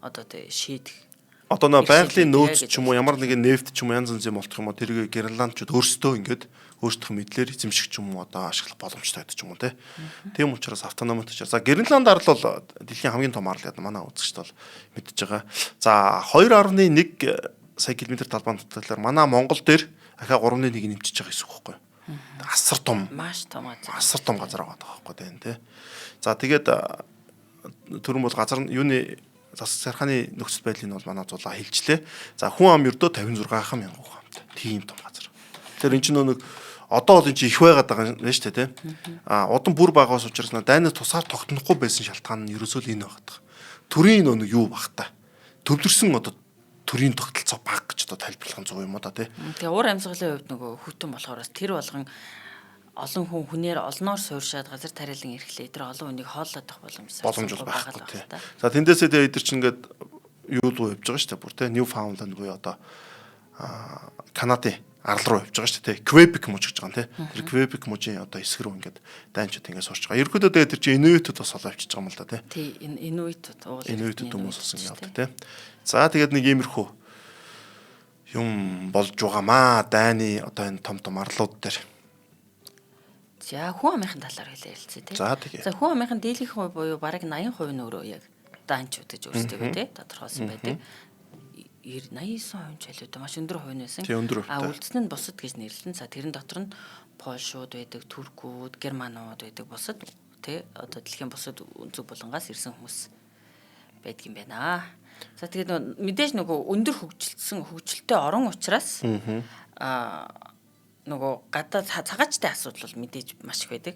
одоо тэг шийдэх. Одоо нөө байгалийн нөөц ч юм уу ямар нэгэн нефт ч юм уу янз янзын болчих юм уу тэрийг Гренландчууд өөрсдөө ингээд өөрсдөө мэдлэр эзэмших ч юм уу одоо ашиглах боломжтой байдаг ч юм уу тийм учраас автономит учраас за Гренланд арал бол дэлхийн хамгийн том арал гэдэг манай үзэгчд бол мэдж байгаа. За 2.1 сая километр талбай нутгаар манай Монгол дээр ахаа 3.1 нэмчихэж байгаа гэсэн үг байхгүй. Асар том. Маш том газар. Асар том газар байгаа байхгүй тийм. За тэгээд түрэн бол газар нь юуны засаг сарханы нөхцөл байдлыг бол манай зулаа хэлжлээ. За хүн ам ердөө 56,000 хамт. Тийм том газар. Тэр эн чинь нэг одоо бол эн чинь их байгаад байгаа юм шүү дээ, тийм. Удан бүр байгаас учраас Дайнаас тусаар тогтнохгүй байсан шалтгаан нь ерөөсөө л энэ багт. Төрийн нэг юу багтаа. Төвлөрсөн одоо төрийн тогтолцоо баг гэж одоо тайлбарлах нь зөв юм уу да, тийм. Тэгээ уур амьсгалын хувьд нөгөө хүтэн болохоор тэр болгон олон хүн хүнээр олноор сууршаад газар тариалан ирэхлээр тэр олон хүнийг хооллоод авах боломж байхгүй тийм. За тэндээсээ тэгээ эдгэр чинь ингээд юу руу явж байгаа шүү дээ бүр тийм. Ньюфаундленд буюу одоо Канадын арал руу явж байгаа шүү дээ. Квебек муж гэж байгаа юм тийм. Тэр Квебек мужийн одоо эсрэг рүү ингээд дайнчууд ингээд сурч байгаа. Ерөнхийдөө тэгээ тэр чинь инуитууд бас олоо авчиж байгаа юм л да тийм. Тийм инуитууд хүмүүс болсон явдаг тийм. За тэгээд нэг иймэрхүү юм болж байгаамаа Дайны одоо энэ том том арлууд дээр. За хүн амынхын талаар хэлээ ярилцъя тий. За тэгээ. За хүн амынхын дийлэнх хувь буюу бараг 80% нь өөрөө яг данчууд гэж өөрсдөө тий тодорхойлсон байдаг. 89% ч хэлээд маш өндөр хувь нь байсан. Үлдсэн нь бусад гэж нэрлэн. За тэрэн дотор нь Польшууд байдаг, Туркууд, Германууд байдаг, бусад тий одоо дэлхийн бусад өнцөг булангаас ирсэн хүмүүс байдаг юм байна. За тэгээд мэдээж нөгөө өндөр хөгжилтэй орон учраас нөгөө гадаад цагаачтай асуудал бол мэдээж маш их байдаг.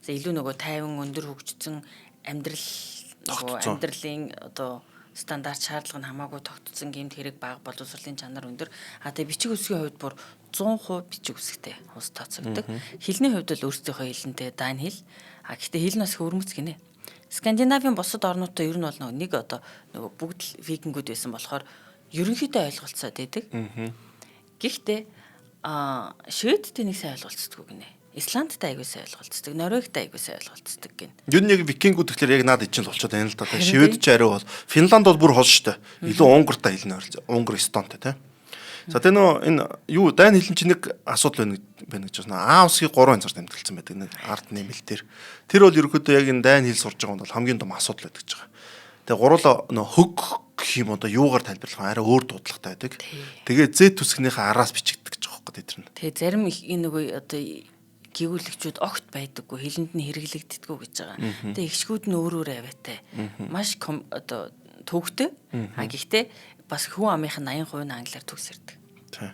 За илүү нөгөө тайван өндөр хөгжсөн амьдралын одоо стандарт шаардлага нь хамаагүй тогтцсон гэмт хэрэг бага боловсролын чанар өндөр. Тэгээ бичиг үсгийн хувьд бүр 100% бичиг үсгтэй ус тооцогддог. Хэлний хувьд бол өөрсдийнхөө хэлнтэй дайн хэл. Гэхдээ хэл нь бас хөрмөц гинэ. Скандинавийн бусад орнуудад ер нь бол нэг одоо нөгөө бүгд л викингүүд байсан болохоор ерөнхийдөө ойлголцоод байдаг. Гэхдээ Шведтэй нэг сайн ойлголцдог гинэ. Исландтай аягүй сайн ойлголцдог, Норвегтэй аягүй сайн ойлголцдог гин. Юу нэг викингүүд тэгэхээр яг наад ичэн болчиход байна л да. Швед ч арай бол Финланд бол бүр хол штэ. Илүү Унгартай хэлнэ ойролцоо. Унгар, Эстонтэй тий. За тэ нөө энэ юу дайн хэлэн чинь нэг асуудал байна гэж байна. Усгийн 3 янзаар тэмдэглэсэн байдаг нэг арт нэмэлт төр. Тэр бол ерөөхдөө яг энэ дайн хэл сурж байгаа нь бол хамгийн том асуудал байдаг гэж байгаа. Тэгээ гурлаа нөө хөг гэх юм одоо юугаар тайлбарлах арай өөр дуудлагатай байдаг. Тэгээ Z төсгнийхээ араас бичигддэг гэж байгаа хөөх тэр нь. Тэгээ зарим энэ нөгөө одоо гэгүүлэгчүүд огт байдаггүй хэлэнд нь хэрэглэгддэггүй гэж байгаа. Тэгээ эгчгүүд нь өөр аваатай. Маш одоо төвхтэй. Гэхдээ бас хүн амынх нь 80% нь англиар төгс ирдэг. Тий.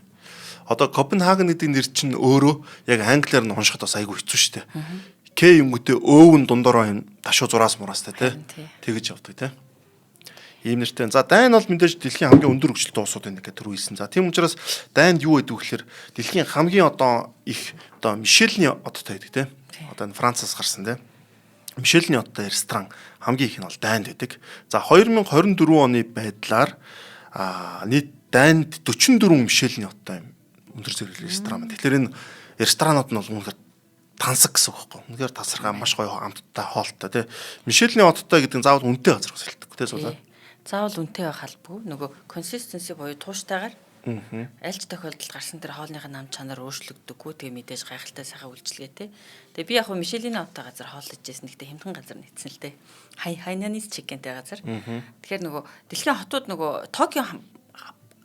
Одоо Копенгаген гэдэг нэр чинь өөрөө яг англиар нь уншихад бас айгүй хэцүү шүү дээ. К юмгүтээ өвн дундороо юм дашуу зураас мураастай тий. Тэгэж явдаг тий. Ийм нэртэй. За дайн бол мэдээж дэлхийн хамгийн өндөр хөгжилтэй улсууд нэг гэдэг төрүүлсэн. За тийм учраас дайнд юу гэдэг вэ гэхээр дэлхийн хамгийн одоо их одоо Мишелийн одтой байдаг тий. Одоо энэ Францаас гарсан тий. Мишелийн одтой ресторан хамгийн их нь бол дайнд байдаг. За 2024 оны байдлаар нийт дайнд 44 Мишелийн одтой өндөр зэрэглэлийн ресторан байна. Тэгэхээр энэ ресторанууд нь бол үнэхээр тансаг гэсэн үг байхгүй. Үнэхээр тасархай маш гоё амттай хоолтой тий. Мишелийн одтой гэдэг нь заавал үнэтэй газар гэж хэлдэг тий суулаа. Заавал үнэтэй байх албагүй. Нөгөө consistency буюу тууштайгаар аль ч тохиолдолд гарсан тэр хоолныхын нам чанар өөрчлөгддөггүй. Тэгээ мэдээж гайхалтай сайхан үйлчлэгээтэй. Тэгээ би яг хөө Мишелийн одтой газар хооллож байсан. Гэхдээ хямдхан газар нэтсэн л дээ. Хайнанис чикентэй газар. Тэгэхээр нөгөө дэлхийн хотууд нөгөө Токио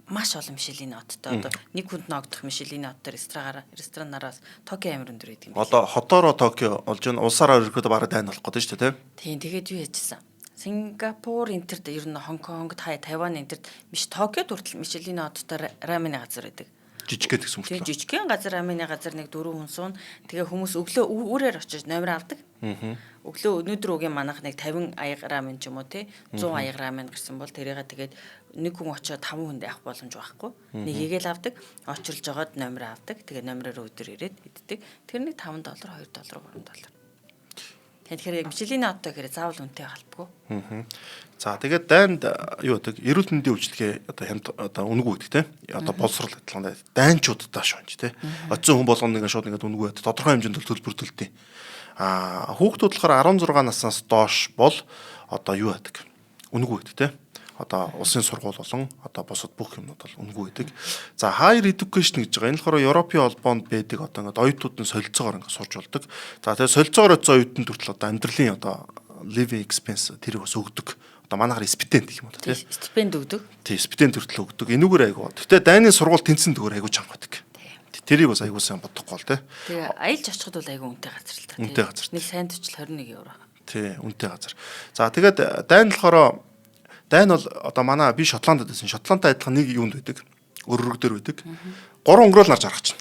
маш олон Мишелийн одтой. Одоо нэг хүнд ногдох Мишелийн одтой ресторанаараас Токио амир өндөр байдаг юм. Одоо хотоороо Токио болж байна. Улсаараа ерөөдөө бараг дайн болох гэдэг шүү дээ, тийм. Тэгээд юу яжсан? Сингапур энтерд ер нь Хонконг, Тайван энтерд биш Токиод хүртэл Мишелийн одтой рамены газар байдаг. Жижигхэн гэсэн үг тийм. Жижигхэн газар рамены газар нэг 4 хүн суун. Тэгээ хүмүүс өглөө үрээр очиж номер авдаг. Өглөө өнөөдөр үгийн манах нэг 50 аяг рамен ч юм уу тий 100 аяг рамен гэсэн бол тэрийгээ тэгээд нэг хүн очиод 5 хүнд авах боломж байхгүй. Нэгийг л авдаг, очирлж жагаад номер авдаг. Тэгээ номероор өдөр ирээд иддэг. Тэр нэг $5, $2, $3. Тэгэхээр яг Мишелийн одтой гэхээр заавал үнэтэй халбгүй. За тэгээд дайнд юу гэдэг эрүүл мэндийн үйлчлэгээ одоо хямд одоо үнэгүй гэдэг те. Одоо боловсрол адилхан дайнчуудтай шунж те. Очсон хүн болгоно ингээд шууд ингээд үнэгүй байдаг. Тодорхой хэмжээнд төлбөр төлдөг. Хүүхдүүд болохоор 16 наснаас доош бол одоо юу байдаг? Үнэгүй гэдэг те. Одоо улсын сургууль болон одоо бусад бүх юмнууд бол үнэгүй байдаг. За higher education гэж байгаа. Энэ болохоор Европын холбоонд байдаг одоо ингээд оюутнууд нь солилцоогоор ингээд сурч болдог. За тэгээд солилцоогоор очсон оюутнууд хүртэл одоо амьдралын одоо living expense тэрийг бас өгдөг. Одоо манайхаар стипенд гэх юм уу тий. Стипенд өгдөг. Тий, стипенд хүртэл өгдөг. Энүүгээр айгуу. Гэтэ дайны сургууль тэнцэн дөгөр айгуу чанга байдаг. Тэрийг бас айгуу сайн бодохгүй л тий. Тэгээ аялж очиход бол айгуу үнэтэй газар л та тий. Үнэтэй газар. Нэг сайн төчл €21. Тий, үнэтэй газар. За тэгээд дайн болохоор дайн бол одоо манай би Шотландд байсан. Шотландтай адилхан нэг юунд байдаг. Өрөрөг дээр байдаг. 3 өнгөрөөл нарж гарах чинь.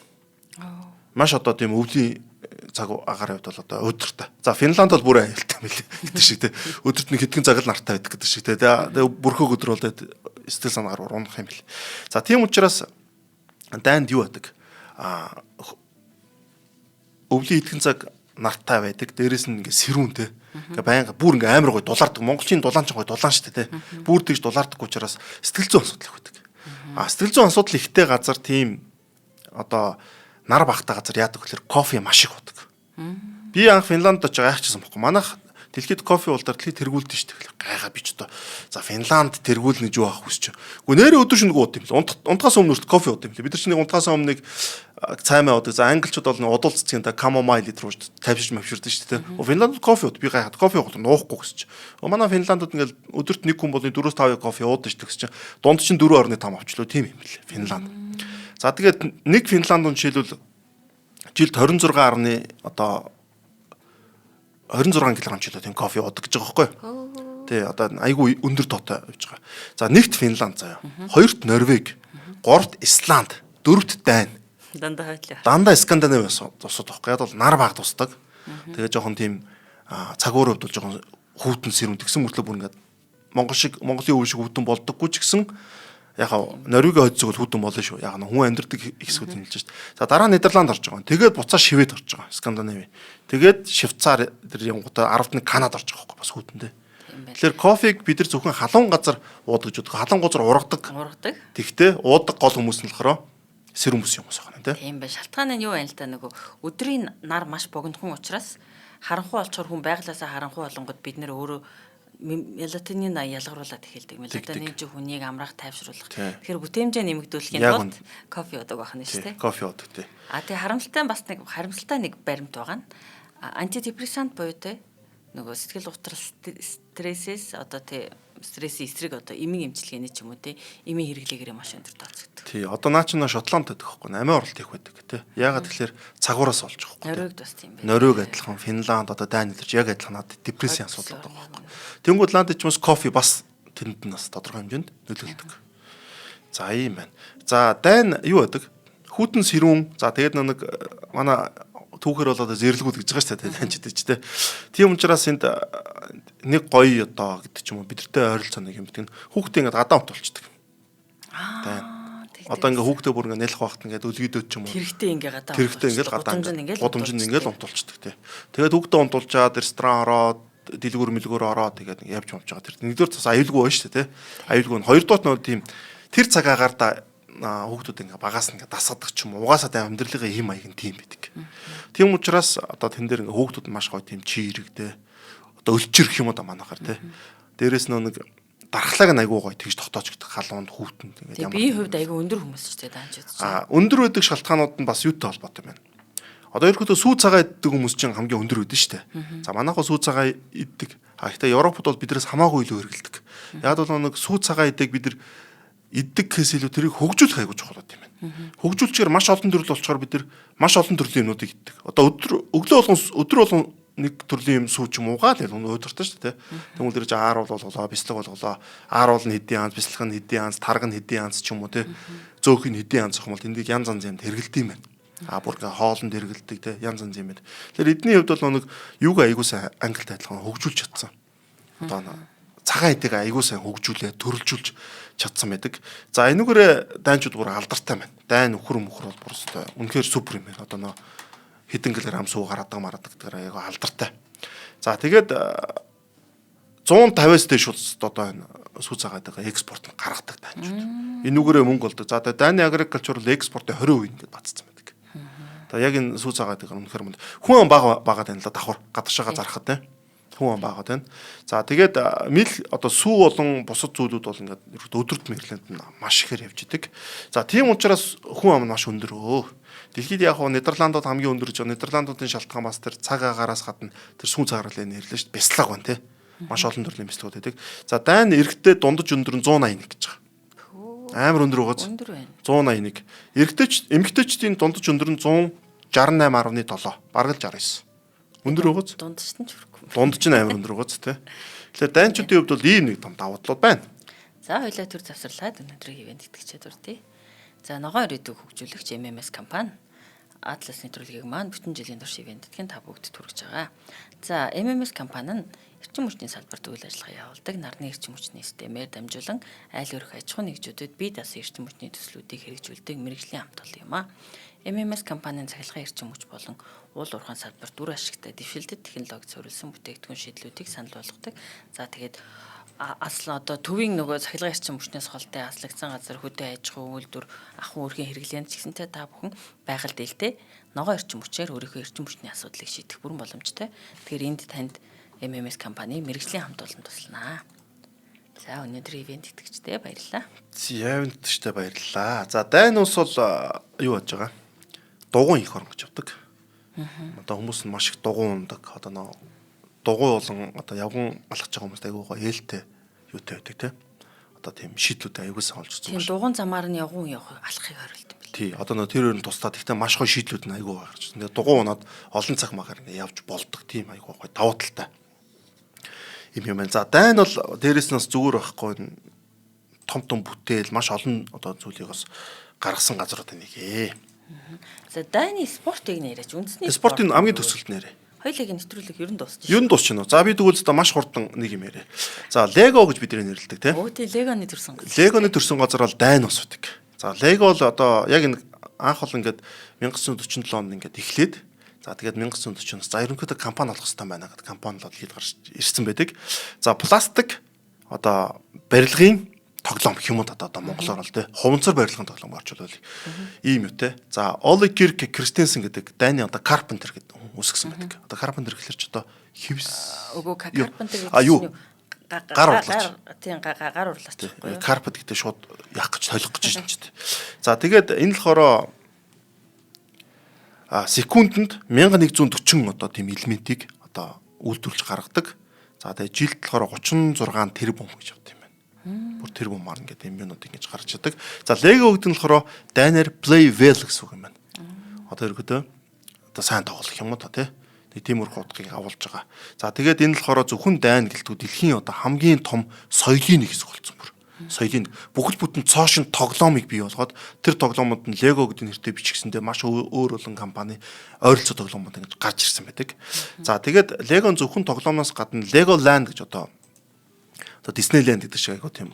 Маш одоо тийм өвлийн цаг агаар хувьд бол одоо өдөртэй. За Финланд бол бүр аюултай юм лээ. Гэдэг шиг те. Өдөрт нэг хэдхэн цаг л нартай байдаг гэдэг шиг те. Тэгээ бүрхөг өдөр бол сэтгэл санаагаар унах юм бэл. За тийм учраас дайнд юу байдаг? Өвлийн хэдхэн цаг нартай байдаг. Дээрээс нь ингээ сэрүүнтэй. Ингээ байнга бүр ингээ амар гой дулаардаг. Монголчийн дулаан ч гой дулаан шүү дээ те. Бүр тэгж дулаардаггүй учраас сэтгэл зүйн асуудал их байдаг. Сэтгэл зүйн асуудал ихтэй газар тийм одоо нар багтаа газар яадаг гэхээр кофе маш их уудаг. Би анх Финланд очиж яахчихсан бохгүй. Манайх Дэлхийд кофе болдоор дэлхийд тэргүүлдэг шүү дээ. Гайхаа би ч одоо за Финланд тэргүүлнэ гэж юу авах хүсэж байна. Гэхдээ нэрээ өдөр шөнөгүй ууд юм л. Унтахаас өмнө кофе ууд юм л. Бид нар чинь унтахаас өмнө нэг цаймаа уудаг. За англичууд бол нэг удуул цэцгийн та камомайл руу тавьшиж мавширдаг шүү дээ. Финланд кофе ууд би гайхаад кофе уух нуухгүй гэсэж. Манай Финландууд ингээл өдөрт нэг хүн болны 4-5 кофе уудаг шүү дээ. Дунд чинь 4.5 авчлаа тийм юм л Финланд. За тэгээд нэг Финландын жишээлбэл жилд 26 гарны одоо 26 кг жилөө тийм кофе уудаг гэж байгаа байхгүй. Тий одоо айгүй өндөр тоотой явж байгаа. За нэгт Финланд заяа. Хоёрт Норвеги, гуравт Исланд, дөрөвт Дани. Дандаа хойтлоо. Дандаа Скандинав тусаад байхгүй. Яг бол нар баг тусдаг. Тэгээ жоохон тийм цагуур хувьд бол жоохон хүүтэн сэрүүн тэгсэн мөртлөө бүр ингээд Монголын өв шиг хүүтэн болдоггүй ч гэсэн яг Норвегийн хойд зүгэл хүүтэн болно шүү. Яг хүн амьдардаг хэсгүүд нь хэлж шүү. За дараа Нидерланд орж байгаа. Тэгээд буцаа Швед орж байгаа. Скандинави. Тэгээд Швейцар тэр явгуудаа 10-ны Канада орж байгаа байхгүй бас хүүтэндээ. Тэгэхээр кофег бид нар зөвхөн халуун газар уудаг гэж боддог. Халуун газар ургадаг. Тэгтээ уудаг гол хүмүүс нь болохоор сэрүүн бүс юм уус байна тийм байна. Шалтгаан нь юу байна л да нөгөө өдрийн нар маш богинохон учраас харанхуй олчоор хүн байглаасаа харанхуй болонгод бид нэр өөрөө мелатонин ялгаруулад эхэлдэг. Мелатонин ч хүнийг амраах тайвшруулах. Тэгэхээр бүтээмжээ нэмэгдүүлэхийн тулд кофе уудаг байх нь шүү дээ. Кофе уудаг тий. Тэгээ харамсалтай нэг баримт байгаа нь антидепрессант буюу те нөгөө сэтгэл готрол стрессээс одоо тий стрессийн эсрэг одоо эмийн эмчилгээний ч юм уу те эмийн хэрэглээгээр маш өндөр тооцогддог. Тий одоо наа чинь Шотланд байдаг байхгүй амиа оролт их байдаг те. Яагаад тэгэхээр цагуураас олж байгаа байхгүй. Норвег бас тийм байна. Норвег адилхан Финланд одоо Дани л яг адилхан надад депрессийн асуудал байгаа байхгүй. Тэнгүүд ланд ч бас кофе бас тэнд нь бас тодорхой хэмжээнд нөлөөлдөг. За ийм байна. За Дани юу байдаг? Хүүтэн сэрүүн. За тэгээд нэг манай түүхээр болоод зэрлгүүд гэж байгаа шүү дээ таньчдаг ч те. Тийм учраас энд нэг гоё одоо гэдэг ч юм уу бидэртэй ойролцоо нэг юм гэдэг нь хүүхдээ ингээд гадаа унтуулчихдаг. Одоо ингээд хүүхдээ бүр ингээд нэлэх багт ингээд өлгийдөөд ч юм уу. Тэрэгтэй ингээд гадаа. Тэрэгтэй ингээд гадаа. Гудамжинд ингээд унтуулчихдаг те. Тэгээд хүүхдээ унтуулчаад ресторан ороод дэлгүүр мэлгүүр ороод тэгээд явж юмж байгаа. Тэр нэгдүгээр цас аюулгүй байна шүү дээ те. Аюулгүй. Хоёрдугаар нь тийм тэр цагаагаар да хүүхдүүд ингээ багаас ингээ дасгадаг ч юм уу угаасаа тай амьдралын хэм маяг нь тийм байдаг. Тийм учраас одоо тэн дээр ингээ хүүхдүүд маш гоё тийм чи ирэгдээ одоо өлчир гэх юм уу да манайхаар те. Дээрээс нэг дархлааг нь айгүй гоё тэгж тогтоож гэдэг халуунд хүүтэнд ингээ ямар. Би хувьд айгүй өндөр хүмүүс ч те даанч үзэж. Өндөр байдаг шалтгаанууд нь бас юутай холбоотой юм байна. Одоо ерөөдөө сүү цагаа иддэг хүмүүс чинь хамгийн өндөр байдаг шүү дээ. За манайхаа сүү цагаа иддэг. Гэхдээ Европод бол биднээс хамаагүй илүү хэрэгэлдэг. Яг бол нэг сүү цагаа иддэг бид нар иддэг гэхээс илүү тэрийг хөгжүүлэх айгуу чухал юм байна. Хөгжүүлчихээр маш олон төрөл болчоор бид нар маш олон төрлийн юмнуудыг иддэг. Одоо өдөр болгон нэг төрлийн юм сүү ч юм уугаал яг өдөртөө шүү дээ. Тэгмэл дэр чи аар болголоо, бислэг болголоо. Аар бол хэдийн анз, бислэг нь хэдийн анз, тарга нь хэдийн анз ч юм уу те. Зөөх нь хэдийн анз гэх юм бол тэндийг янз янз юмд хэрэгэлдэм байна. Бүр хоолнд хэрэгэлдэг те янз янз юм байна. Тэгэхээр эдний хувьд бол нэг юуг айгуу сайн англид адилхан хөгжүүлж чадсан. Одоо цагаан эдэг айгуу сайн хөгжүүлээ, төрөлжүүлж чадсан байдаг. За энүүгээрээ дайнчууд бүр алдартай байна. Дайн нөхөр бол бүр өстой үнэхээр супер юм байна. Одоо нөө хэдэн грамм суу гараадаг марадаг гэдэг айгуу алдартай. За тэгээд 150-аас дээш одоо энэ сүү цагаадаг экспорт нь гаргадаг дайнчууд. Энүүгээрээ мөнгө болдог. За Дайны агрикулчур экспортын 20% ингээд бацсан байдаг. Одоо яг энэ сүү цагаадаг үнэхээр хүн бага тань л давхар гадагшаага зархад те. Хүн баагаад байна. За тэгээд мэл одоо сүү болон бусад зүйлүүд бол ингээд өдөрт Мэрилэнд маш ихээр явж идэг. За тийм учраас хүн ам маш өндөрөө. Дэлхийд яг хоо Нидерландууд хамгийн өндөр гэж Нидерландуудын шалтгаан бас тэр цаг агаараас гадна тэр сүү цагаарлаа нэрлээ шүү дээ. Бяцлаг байна те. Маш олон төрлийн бяцлагууд байдаг. За Дайн эрэгтэй дундаж өндөр нь 181 гэж байгаа. Амар өндөр байгааз. 181. Эмэгтэйчдийн дундаж өндөр нь 168.7. Бараг л 69. Өндөр байгааз. Дундаж нь ч хүрхгүй. Дундаж нь амар өндөр байгааз те. Тэгэхээр дайнчуудын хувьд бол ийм нэг том давуу талууд байна. За хоёлаа төр завсарлаад өнөөдрийн ивент итгэжээ дурдъя. За ногоон ирээдүйг хөгжүүлэгч MMS компани Atlas нэвтрүүлгийг маань бүтэн жилийн турш ивент итгэн та бүгд түргэж байгаа. За MMS компани нь эрчим хүчний салбарт үйл ажиллагаа явуулдаг нарны эрчим хүчний системээр дамжуулан айл өрх аж ахуйн нэгжүүдэд бие даасан эрчим хүчний төслүүдийг хэрэгжүүлдэг мэргэжлийн хамт олон юм а. MMS компанийн цахилгаан эрчим хүч болон уул уурхайн салбарт үр ашигтай дэвшилтэд технологи зориулсан бүтээгдэхүүн шийдлүүдийг санал болгодог. За тэгээд асла одоо төвийн нөгөө цахилгаан эрчим хүчнээс холтой аслагдсан газар хөдөө аж ахуй үйлдвэр ахуй өрхийн хэрэглээнд ч гэсэнтэй та бүхэн байгальд ээлтэй ногоон эрчим хүчээр өөрийнхөө эрчим хүчний асуудлыг шийдэх бүрэн боломжтой. Тэгэхээр энд танд MMS компани мэрэгжлийн хамт олон туслана. За өнөөдөр ивент итгэгчтэй баярлалаа. Ивентчтэй баярлалаа. За дайн ус бол юу болж байгаа? Дугуйн их орон гэж явдаг. Одоо хүмүүс нь маш их дугуйн ундаг. Одоо нөө дугуй болон одоо явган алхаж байгаа хүмүүст айгуугаа ээлтэй юутай байдаг те. Одоо тийм шийдлүүд аягуусаа олж үзсэн. Тийм дугуйн замаар нь явах алхахыг хариулт юм бэл. Тий. Одоо нөө тэр өөр нь тусдаад ихтэй маш гоё шийдлүүд нь айгуу гарч. Тэгээ дугуй унаад олон цаг магаар ингээ явж болдог. Тийм айгуу гоё давуу талтай. Юм байна. За дайн бол дээрэс нь зүгээр байхгүй том бүтээл маш олон одоо зүйлийг бас гаргасан газрууд нэг ээ. За дайны спортыг нэрэж үндэсний Спортын хамгийн төсөлд нэрээ. хоёулыг нэвтрүүлэг ер нь дуусчих. Ер нь дуусчихна. За би тэгвэл та маш хурдан нэг юм яриа. За Lego гэж бид нэрлэдэг тийм. Өө тий Легоны төрсөн газар. Легоны төрсөн газар бол дайн ус үүдэг. За Lego бол одоо яг энэ анх бол ингээд 1947 онд ингээд эхлээд за тэгээд 1940-оос за ерөнхийдөө компани болох хэрэгтэй байна гэдэг компани бол хэд гарч ирсэн байдаг. За пластик одоо барилгын тоглоом хэмэд одоо монголоор бол тий хуванцар барилгын тоглоом орчуулвал ийм юу те. За Олли Кирк Кристенсен гэдэг дайны одоо Carpenter гэдэг үсгсэн байдаг. Одоо Carpenter гэхэлэр ч одоо хевс Үгүй Carpenter гэдэг юу гар урлаач. Тийм гар урлаач байхгүй юу? Carpet гэдэг шууд яах гэж толих гэж байна ч тийм. За тэгээд энэ болохоор секундэд 1140 одоо тийм элементийг одоо үйлдвэрлэж гаргадаг. За тэгээд жилд болохоор 36 тэрбум гэж авт юм байна. Бүр тэрбумаар ингээд юм юмнууд ингэж гарч чаддаг. За Lego гэдэг нь болохоор дайнер play well гэсэн үг юм байна. Одоо ерөөдөө одоо сайн тоглох юм уу та тий. Нэг тиймэрхүү утгыг агуулж байгаа. За тэгээд энэ болохоор зөвхөн дайн гэлтгүй дэлхийн одоо хамгийн том соёлын нэг хэсэг болсон бүр. Соёлын бүхэл бүтэн цоошин тоглоомыг бий болгоод тэр тоглоомод нь Lego гэдэг нэртэй бичигсэндээ маш өөр олон компани ойролцоо тоглоомод ингэж гарч ирсэн байдаг. За тэгээд Lego зөвхөн тоглоомноос гадна Legoland гэж одоо Disneyland гэдэг шиг айгуу тийм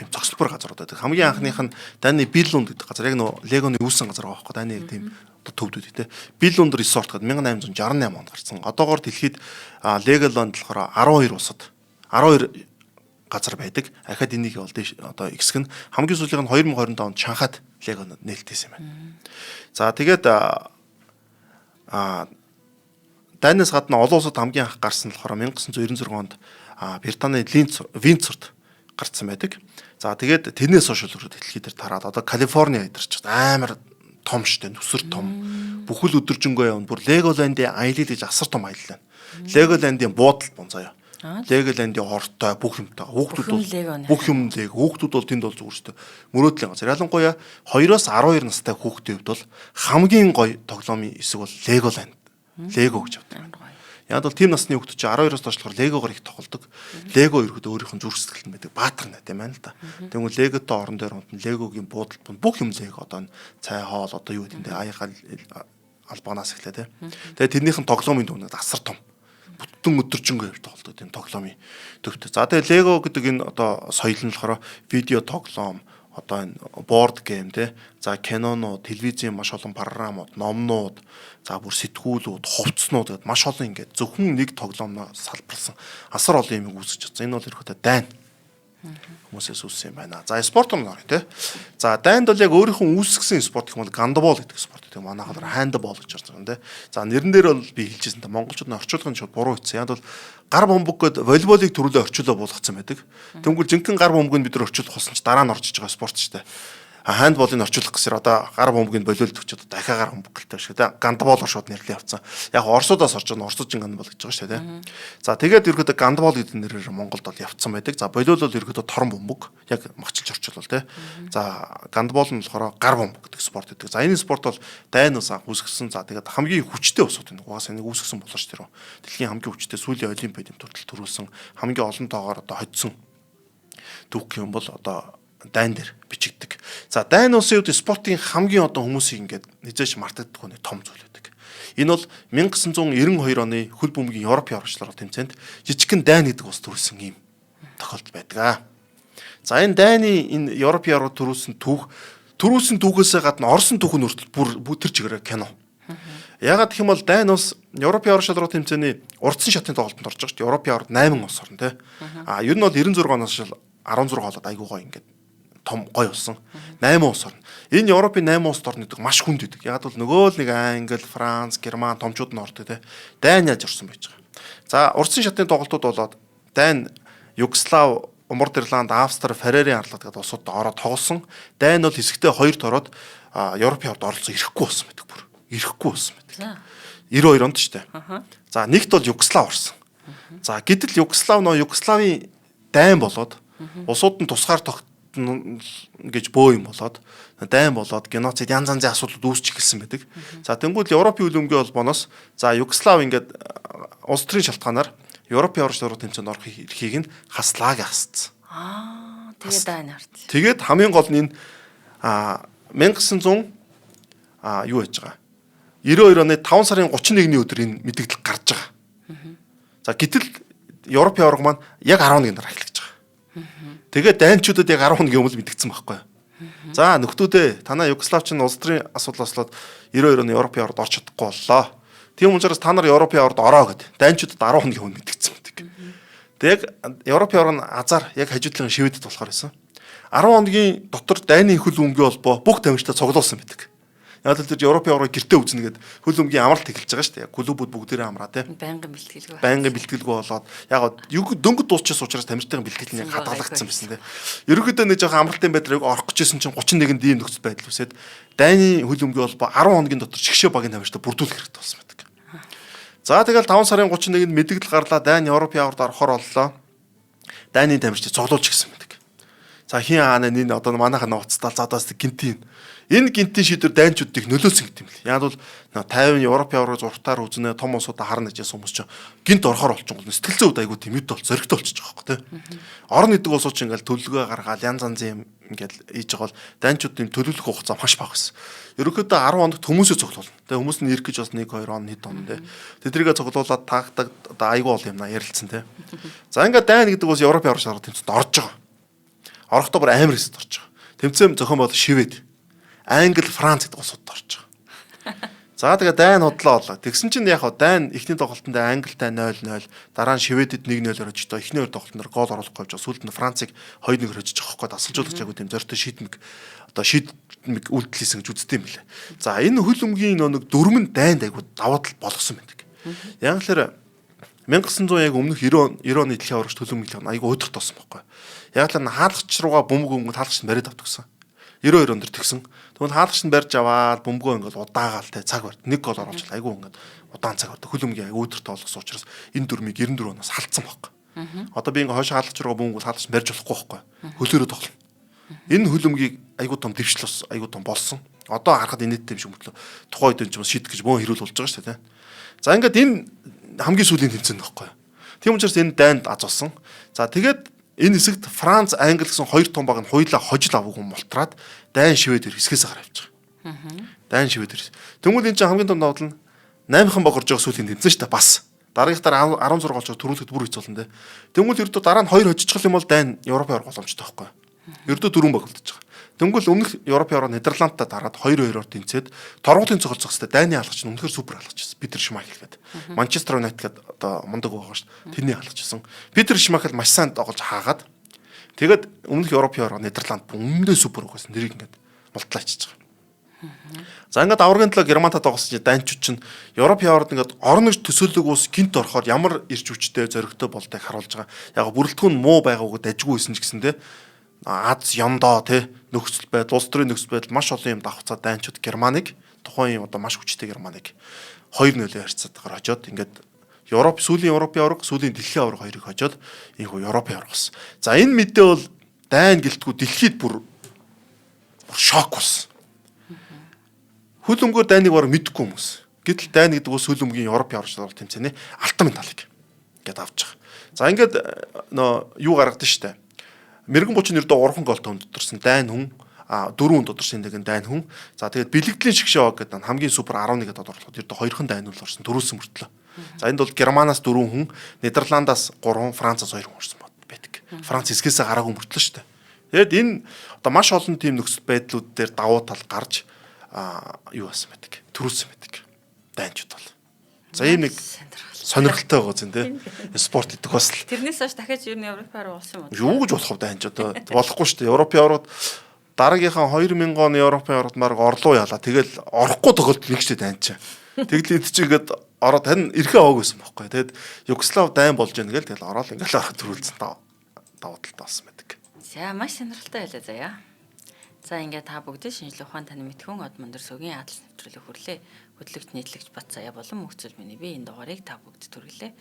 зогсолбор газрууд байдаг. Хамгийн анхных нь Дайны Billund гэдэг газар яг нөө Lego-ны үүссэн газар байгаа байхгүй. Дайны тийм төвдүүд те. Billund Resort гэдэг 1868 онд гарсан. Одоогоор дэлхийд Legoland болохоор 12 улсад 12 газар байдаг. Ахад энийг бол одоо ихсэг нь хамгийн сүүлийнх нь 2025 онд Шанхайд Lego нээлттэйсэн юм байна. За тэгээд Дайнаас гадна олон улсад хамгийн анх гарсан болохоор 1996 онд Британий Винцорт гарцсан байдаг. За тэгээд тэрнээс хойш дэлхийд дээр тараад одоо Калифорни ядарч амар том штэ нүсэр том. Бүхэл өдөржингөө явна. Бүр Legoland-ийн аялал гэж асар том аялал байна. Legoland-ийн буудал бонзаа. Legoland-ийн ортой бүх юмтай. Хүүхдүүд бол бүх юм Lego. Хүүхдүүд бол тэнд бол зүгээр штэ. Мөрөөдлийн газар. Ялангуяа 2-оос 12 настай хүүхдийн хувьд бол хамгийн гоё тоглоомын хэсэг бол Legoland. Lego гэж авдаг. Яг бол тийм насны хүүхдүүд чи 12-оос доошлохоор Легогоор их тоглодог. Лего ерөөдөө өөрийнх нь зүрх сэтгэл нь байдаг. Баатар найт юм байна л да. Тэгвэл Леготой орон дээр унтан Легогийн буудалд бүх юм Лего одоо цай хоол одоо юу гэдэг нь аяга албанаас эхлэв те. Тэгээ тэрнийх нь тоглоомын дүнээд асар том. Бүтэн өдөржингөө тоглодог тийм тоглоомын төвтэй. За тэгээ Лего гэдэг энэ одоо соёл нь болохоор видео тоглоом одоо энэ board game те. За кинонууд, телевизийн маш олон програмууд, номнууд, за бүр сэтгүүлүүд, хувцснууд гэдэг маш олон ингээд зөвхөн нэг тоглоомноор салбарлсан асар олон юм үүсгэж чадсан. Энэ бол ерөөхдөө дайн хүмүүсээс үүссэн юм байна. За спорт нь орё те. За дайнд бол яг өөрийнхөө үүсгэсэн спорт гэх юм бол гандбол гэдэг спорт гэдэг. Манайхаар хандбол гэж орсон те. За нэрэн дээр бол би хэлчихсэн те монголчууд нь орчуулгын шууд буруу хэлсэн. Яг бол гар бомбог гээд волейболыг төрүүлээ орчуулаа болгоцсон байдаг. Тэнгүүл жинхэнэ гар бомбог нь бид нар орчуулах болсон ч дараа нь орчиж байгаа спорт шүү дээ. Хандболыг орчуулах гэсээр одоо гар бомбог нь болиулд өчөд дахиад гар бомбог гэлтэй шиг те. Гандболоор шууд нэрлээ авцсан. Яг Оросудаас орж байгаа Оросудын гандбол гэж байгаа шүү дээ те. За тэгээд ерөөдөө гандбол гэдэг нэрээр Монголд бол явцсан байдаг. За волейбол бол ерөөдөө торон бомбог яг магчилж орчуулвал те. За гандбол нь болохоор гар бомбог гэдэг спорт гэдэг. За энэ спорт бол дайнаас анх үүсгэсэн. За тэгээд хамгийн хүчтэй усууд энэ угаасаа нэг үүсгэсэн болооч тэр. Дэлхийн хамгийн хүчтэй сүүлийн олимпиадын туртал төрүүлсэн хамгийн олон тоогоор одоо хоцсон түүх юм бол одоо дайн дээр бичигддэг. За дайн улсын үед спортын хамгийн одоо хүмүүсийг ингээд низээш мартагддаг нэг том зүйл байдаг. Энэ бол 1992 оны хөл бөмбөгийн Европын орчлоор тэмцээнд жижигхэн дайн гэдэг ус төрүүлсэн юм тохиолдол байдаг. За энэ дайны энэ Европын орууд төрүүлсэн түүхээсээ гадна Оросын түүх нь бүр тэр чигээрээ кино. Ягаад гэх юм бол дайн ус Европын орчлоор тэмцээний урдсан шатны тоглолтод орж байгаа шүү дээ. Европын орд 8 ус орно те. Ер нь бол 96 оноос 16 болоод айгуу гоё ингээд том гой болсон. 8 улс орно. Энэ Европын 8 улс орнууд маш хүнд идэг. Яг бол нөгөө л нэг Англи, Франц, Герман томчууд нь ордог те. Дани яаж орсон байж байгаа. За урдсан шатны тоглолтууд болоод Дани, Югослав, Умард Ирланд, Австри, Фарерийн арлаад гэдэг улсуудад ороод тоглосон. Дани бол хэсэгтээ 2-т ороод Европын хувьд оролцсон ирэхгүй болсон байдаг бүр. Ирэхгүй болсон байдаг. 92 онд ч тийм. За нэгт бол Югослав орсон. За гэтэл Югославийн дайн болоод улсууд нь тусгаар тогтно гэж бөө юм болоод дайн болоод геноцид янз янзын асуудлууд үүсч эхэлсэн байдаг. За тэнгуүл Европын үйл өмгийн холбооноос за Югослав ингээд улс төрийн шалтгаанаар Европын орж сурах тэмцээнд орох эрхийг нь хаслаа гэж хасцсан. Тэгээд дайн орсон. Тэгээд хамгийн гол нь энэ 1900 юу яаж байгаа. 92 оны 5 сарын 31-ний өдөр энэ мэдээлэл гарч байгаа. За гэтэл Европын аварга маань яг 11-нд эхлэж байгаа. Тэгээд дайнчуудад яг 11-ийн өмнө мэдгдсэн байхгүй юу? За нөхдүүдээ танаа Югослав чинь улс төрийн асуудал ослоод 92 оны Европын аваргад орч чадахгүй боллоо. Тийм учраас та нар Европын аваргад ороо гэд дайнчуудад 11-ийн өмнө мэдгдсэн байдаг. Тэг яг Европын аварга нь азар яг хажуудлын Шведэд болохоор байсан. 10 хоногийн дотор дайны хөл өмгийн холбоо бүх тамирчтай цуглуулсан байдаг. Яг л тэр Европын аварга гэртээ үзнэ гэд хөл өмгийн амралт эхэлж байгаа шүү дээ. Клубүүд бүгдээрээ амраа тийм. Байнгын бэлтгэлгүй болоод яг дөнгөд дуусчихсан учраас тамирчдын бэлтгэл нь яг хадгалагдсан байсан тийм. Ерөнхийдөө нэг жоохон амралтын байдлыг орох гэжсэн чинь 31-нд ийм нөхцөл байдал үсээд дайны хөл өмгийн холбоо 10 хоногийн дотор чигшээ багийн тамирчтай бүрдүүлэх хэрэгтэй болсон байдаг. За тэгэл 5 сарын 31-нд мэдээлэл гарлаа дайны Европын аваргад орохоор боллоо. Дайны тамирчид цуглуулж гисэн байдаг. За хин хаана энэ одоо манайхаа нууцтал задаас гинтийн энэ гинтийн шийдвэр дайнчуудыг нөлөөсөн гэдэг юм л. Яг бол 50 Европын аварга зургатаар үзнэ том улсуудаа харна гэжсэн хүмүүс чинь гинт орохоор болчихгоо сэтгэл зүйд айгуу тэмээд бол зоригтой болчихж байгаа байхгүй тийм. Орон нэгдэг улсууд чинь ингээл төлөвлөгөө гаргаад янз янзын юм ингээл хийж байгаа бол дайнчуудын төлөвлөх хугацаа маш бага байсан. Ерөнхийдөө 10 хоногт хүмүүсээ цуглуулна. Тэгээ хүмүүс нь ирэх гэж бас 1 2 он хэд он тийм. Тэдрийгээ цуглуулад таагдаг одоо айгуу бол юм на ярилцсан тийм. За ингээд дайн гэдэг улс Европын аварга тэмцээнд орж байгаа. Орохдоо бүр амар хэсэд орж байгаа. Тэмцээн зохион бол Швед, Англи, Франц гэдэг улсууд орж байгаа. За тэгээ дайн худлаа болоо. Тэгсэн чинь яг дайн эхний тоглолтод Англитай 0-0, дараа нь Шведэд 1-0 орж байгаа. Эхний хоёр тоглолтод гол оруулахгүй байж байгаа. Сүүлд нь Францыг 2-1 орж байгаа байхгүй дасгалжуулагч агуу тийм зортой шийдмэг үйлдэл хийсэн гэж үздэг юм лээ. За энэ хөл өмгийн нэг дөрмөн дайнд агуу давуу тал болгосон байдаг. Яг л 1900 яг өмнөх 90 оны дэлхийн аваргач төлөмөглөх айгуу өдөрт тоосон байхгүй. Яг л хаалгач руугаа бөмбөг хаалгач нь бариад авдаг гэсэн. 92 онд тэгсэн. Тэгвэл хаалгач нь барьж аваад бөмбөгөө ингээд удаагаал те цаг барь. Нэг гол оруулж айгуу ингээд удаан цаг барьдаг. Хөл өмгийн айгуу өдөрт олгосон учраас энэ дөрмийг 94 оноос халтсан байхгүй. Одоо би ингээд хойш хаалгач руугаа бөмбөг хаалгач барьж болохгүй байхгүй. Хөлөөрөө тоглоно. Энэ хөл өмгийг айгуу том дэвшил бас айгуу том болсон. Одоо харахад инээдтэй юм шиг мөртлөө тухайн үед энэ ч шийдэх гэж бөөн хэрүүл болж байгаа шүү дээ те. За ингээд энэ хамгийн сүүлийн тэмцээн байхгүй. Тийм учраас энэ дайнд аз болсон. За тэгээд энэ хэсэгт Франц, Англи гэсэн хоёр том баг нь хоёулаа хожил аваагүй мултраад дайн Шведээр хэсгээс гараа явж байгаа. Дайн Шведээр. Тэнгүүл энэ чинь хамгийн том давуу нь 8хан баг орж байгаа сүүлийн тэмцээн шүү дээ бас. Дараагийнхаар 16 олж төрүүлэхэд бүр хэцүүлэн дээ. Тэнгүүл ердөө дараа нь 2 хожижчих юм бол дайн Европын аварга боломжтой байхгүй. Ердөө 4 баг болчихж байгаа. Тэнгүүл өмнөх Европын аварга Нидерландтай дараад 2-2-оор тэнцээд торгуулийн цогцол зогстой дайны хаалгач нь үнэхээр супер хаалгач байсан. Питер Шмайхель гэдэг. Манчестер Юнайтед гэдэг одоо мундаг байгаа шүү дээ. Тэрний хаалгач байсан. Питер Шмайхель маш сайн тоглож хаагаад тэгээд өмнөх Европын аварга Нидерланд өмнөдөө супер байсан. Нэрийг ингээд мултлаачиж байгаа. За ингээд аваргын талаа Германтай тоглосон чинь дайнчууд чинь Европын аваргад ингээд орон нэрч төсөөлөг ус гинт орохоор ямар ирж хүчтэй зоригтой болтойг харуулж байгаа. Яг бүрэлдэхүүн муу байгаагүй дажгүй байсан ч гэсэн те Аз ёндоо те нөхцөл байдал, улс төрийн нөхцөл байдал маш олон юм давхцаа дайнчууд Германыг тухайн юм одоо маш хүчтэй Германыг 2-0 харьцаатгаар хожоод ингээд Европ сүүлийн Европын аварга, сүүлийн дэлхийн аварга хоёрыг хожоод ийхүү Европын аварга болсон. За энэ мэдээ бол дайн гэлтгүй дэлхийд бүр шок болсон. Хөл өмгөөр дайныг бараг мэдэхгүй хүмүүс. Гэтэл дайн гэдэг нь сүүл өмгийн Европын аварга тэмцээний алтан медалыг ингээд авч байгаа. За ингээд юу гаргадаг штэ. Мэргэн 39 доо 3 голтой өндөрсөн дайн хүн 4 өндөрсөн нэгэн дайн хүн. За тэгээд бэлэгдлийн шгшээ гэдэг хамгийн супер 11 гэдэг орлогод ердөө 2хан дайн үл орсон 4-өөс мөртлөө. За энд бол Германаас 4 хүн, Нидерландаас 3, Францаас 2 хүн орсон байдаг. Франц хэсгээсээ гараагүй мөртлөө штэ. Тэгээд энэ одоо маш олон тийм нөхцөл байдлууд дээр давуу тал гарч юу басан байдаг. Төрүүлсэн байдаг. Дайнчууд бол. За ийм нэг сонирхолтой байгаа зэн тий. Спорт гэдэг бас л. Тэрнээс хойш дахиад юу нэг Европаар болсон юм уу? Юу гэж болох вэ данч одоо болохгүй шүү дээ. Европын орууд дараагийнхаа 2000 оны Европын орууд марг орлоо яалаа. Тэгэл орохгүй тоглолт нэг ч данч. Тэглээд чигээд ороод тань эрхээ аваагүй байсан байхгүй. Тэгэд Югослав дайн болж яана гэл тэгэл ороод ингээл төрүүлсэн даваа талтай болсон байдаг. За маш сонирхолтой байлаа заяа. За ингээд та бүгдээ шинжлэх ухаан таны мэдхүн од мөндөр сүгийн атлас нэвтрүүлэг хүрлээ. Хөтлөгч нийтлэгч Бат Заяа болон мөхцөл миний би энэ дугаарыг та бүгд түргэлээ.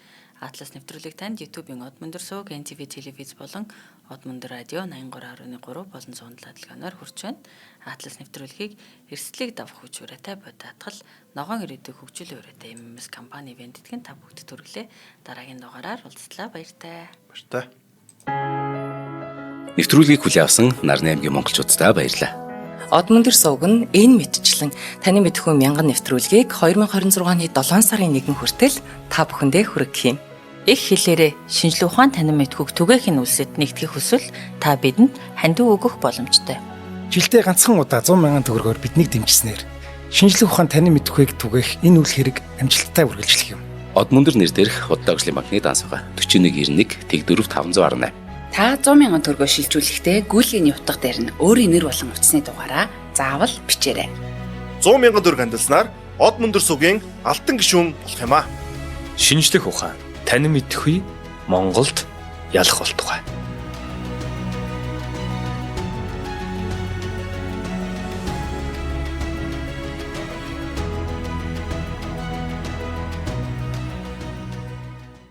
Атлас нэвтрүүлэг танд YouTube-ийн од мөндөр сүг, NTV телевиз болон од мөндөр радио 83.3 болон 107 дэлгэнээр хүрч байна. Атлас нэвтрүүлгийг эрсдлийг давах хүч өрөөтэй бодоатгал ногоон ирээдүйг хөгжүүлэх өрөөтэй MMS компани вендэтгэн та бүгд түргэлээ. Дараагийн дугаараар уулзлаа баяртай. Баяртай. Нэвтрүүлгийг хүлээн авсан Нарны аймгийн монголчуудтай баярлалаа. Од мөндөр сувг нь энэ мэдчлэн таны мэдхүйн мянган нэвтрүүлгийг 2026 оны 7 сарын 1 хүртэл та бүхэндээ хүргэх юм. Их хэлээрээ шинжлэх ухаан танин мэдхүйг түгээх нь үлсэд нэгтгэх хүсвэл та бидэнд хандив өгөх боломжтой. Жилдээ ганцхан удаа 100 мянган төгрөгөөр биднийг дэмжснээр шинжлэх ухаан танин мэдхүйг түгээх энэ үйл хэрэг амжилттай үргэлжлэх юм. Од мөндөр нэр дээрх Худал ажлын банкны дансгаа 4191 Тэг 4518. Та 100 мянган төгрөгөөр шилжүүлэхдээ гүйлгээний утга дээр нь өөрийн нэр болон утасны дугаараа заавал бичээрэй. 100 мянган төгрөг хандалснаар од мөндөр сүгийн алтан гишүүн болох юм а. Шинжлэх ухаан танин мэдхгүй Монголд ялах болтугай.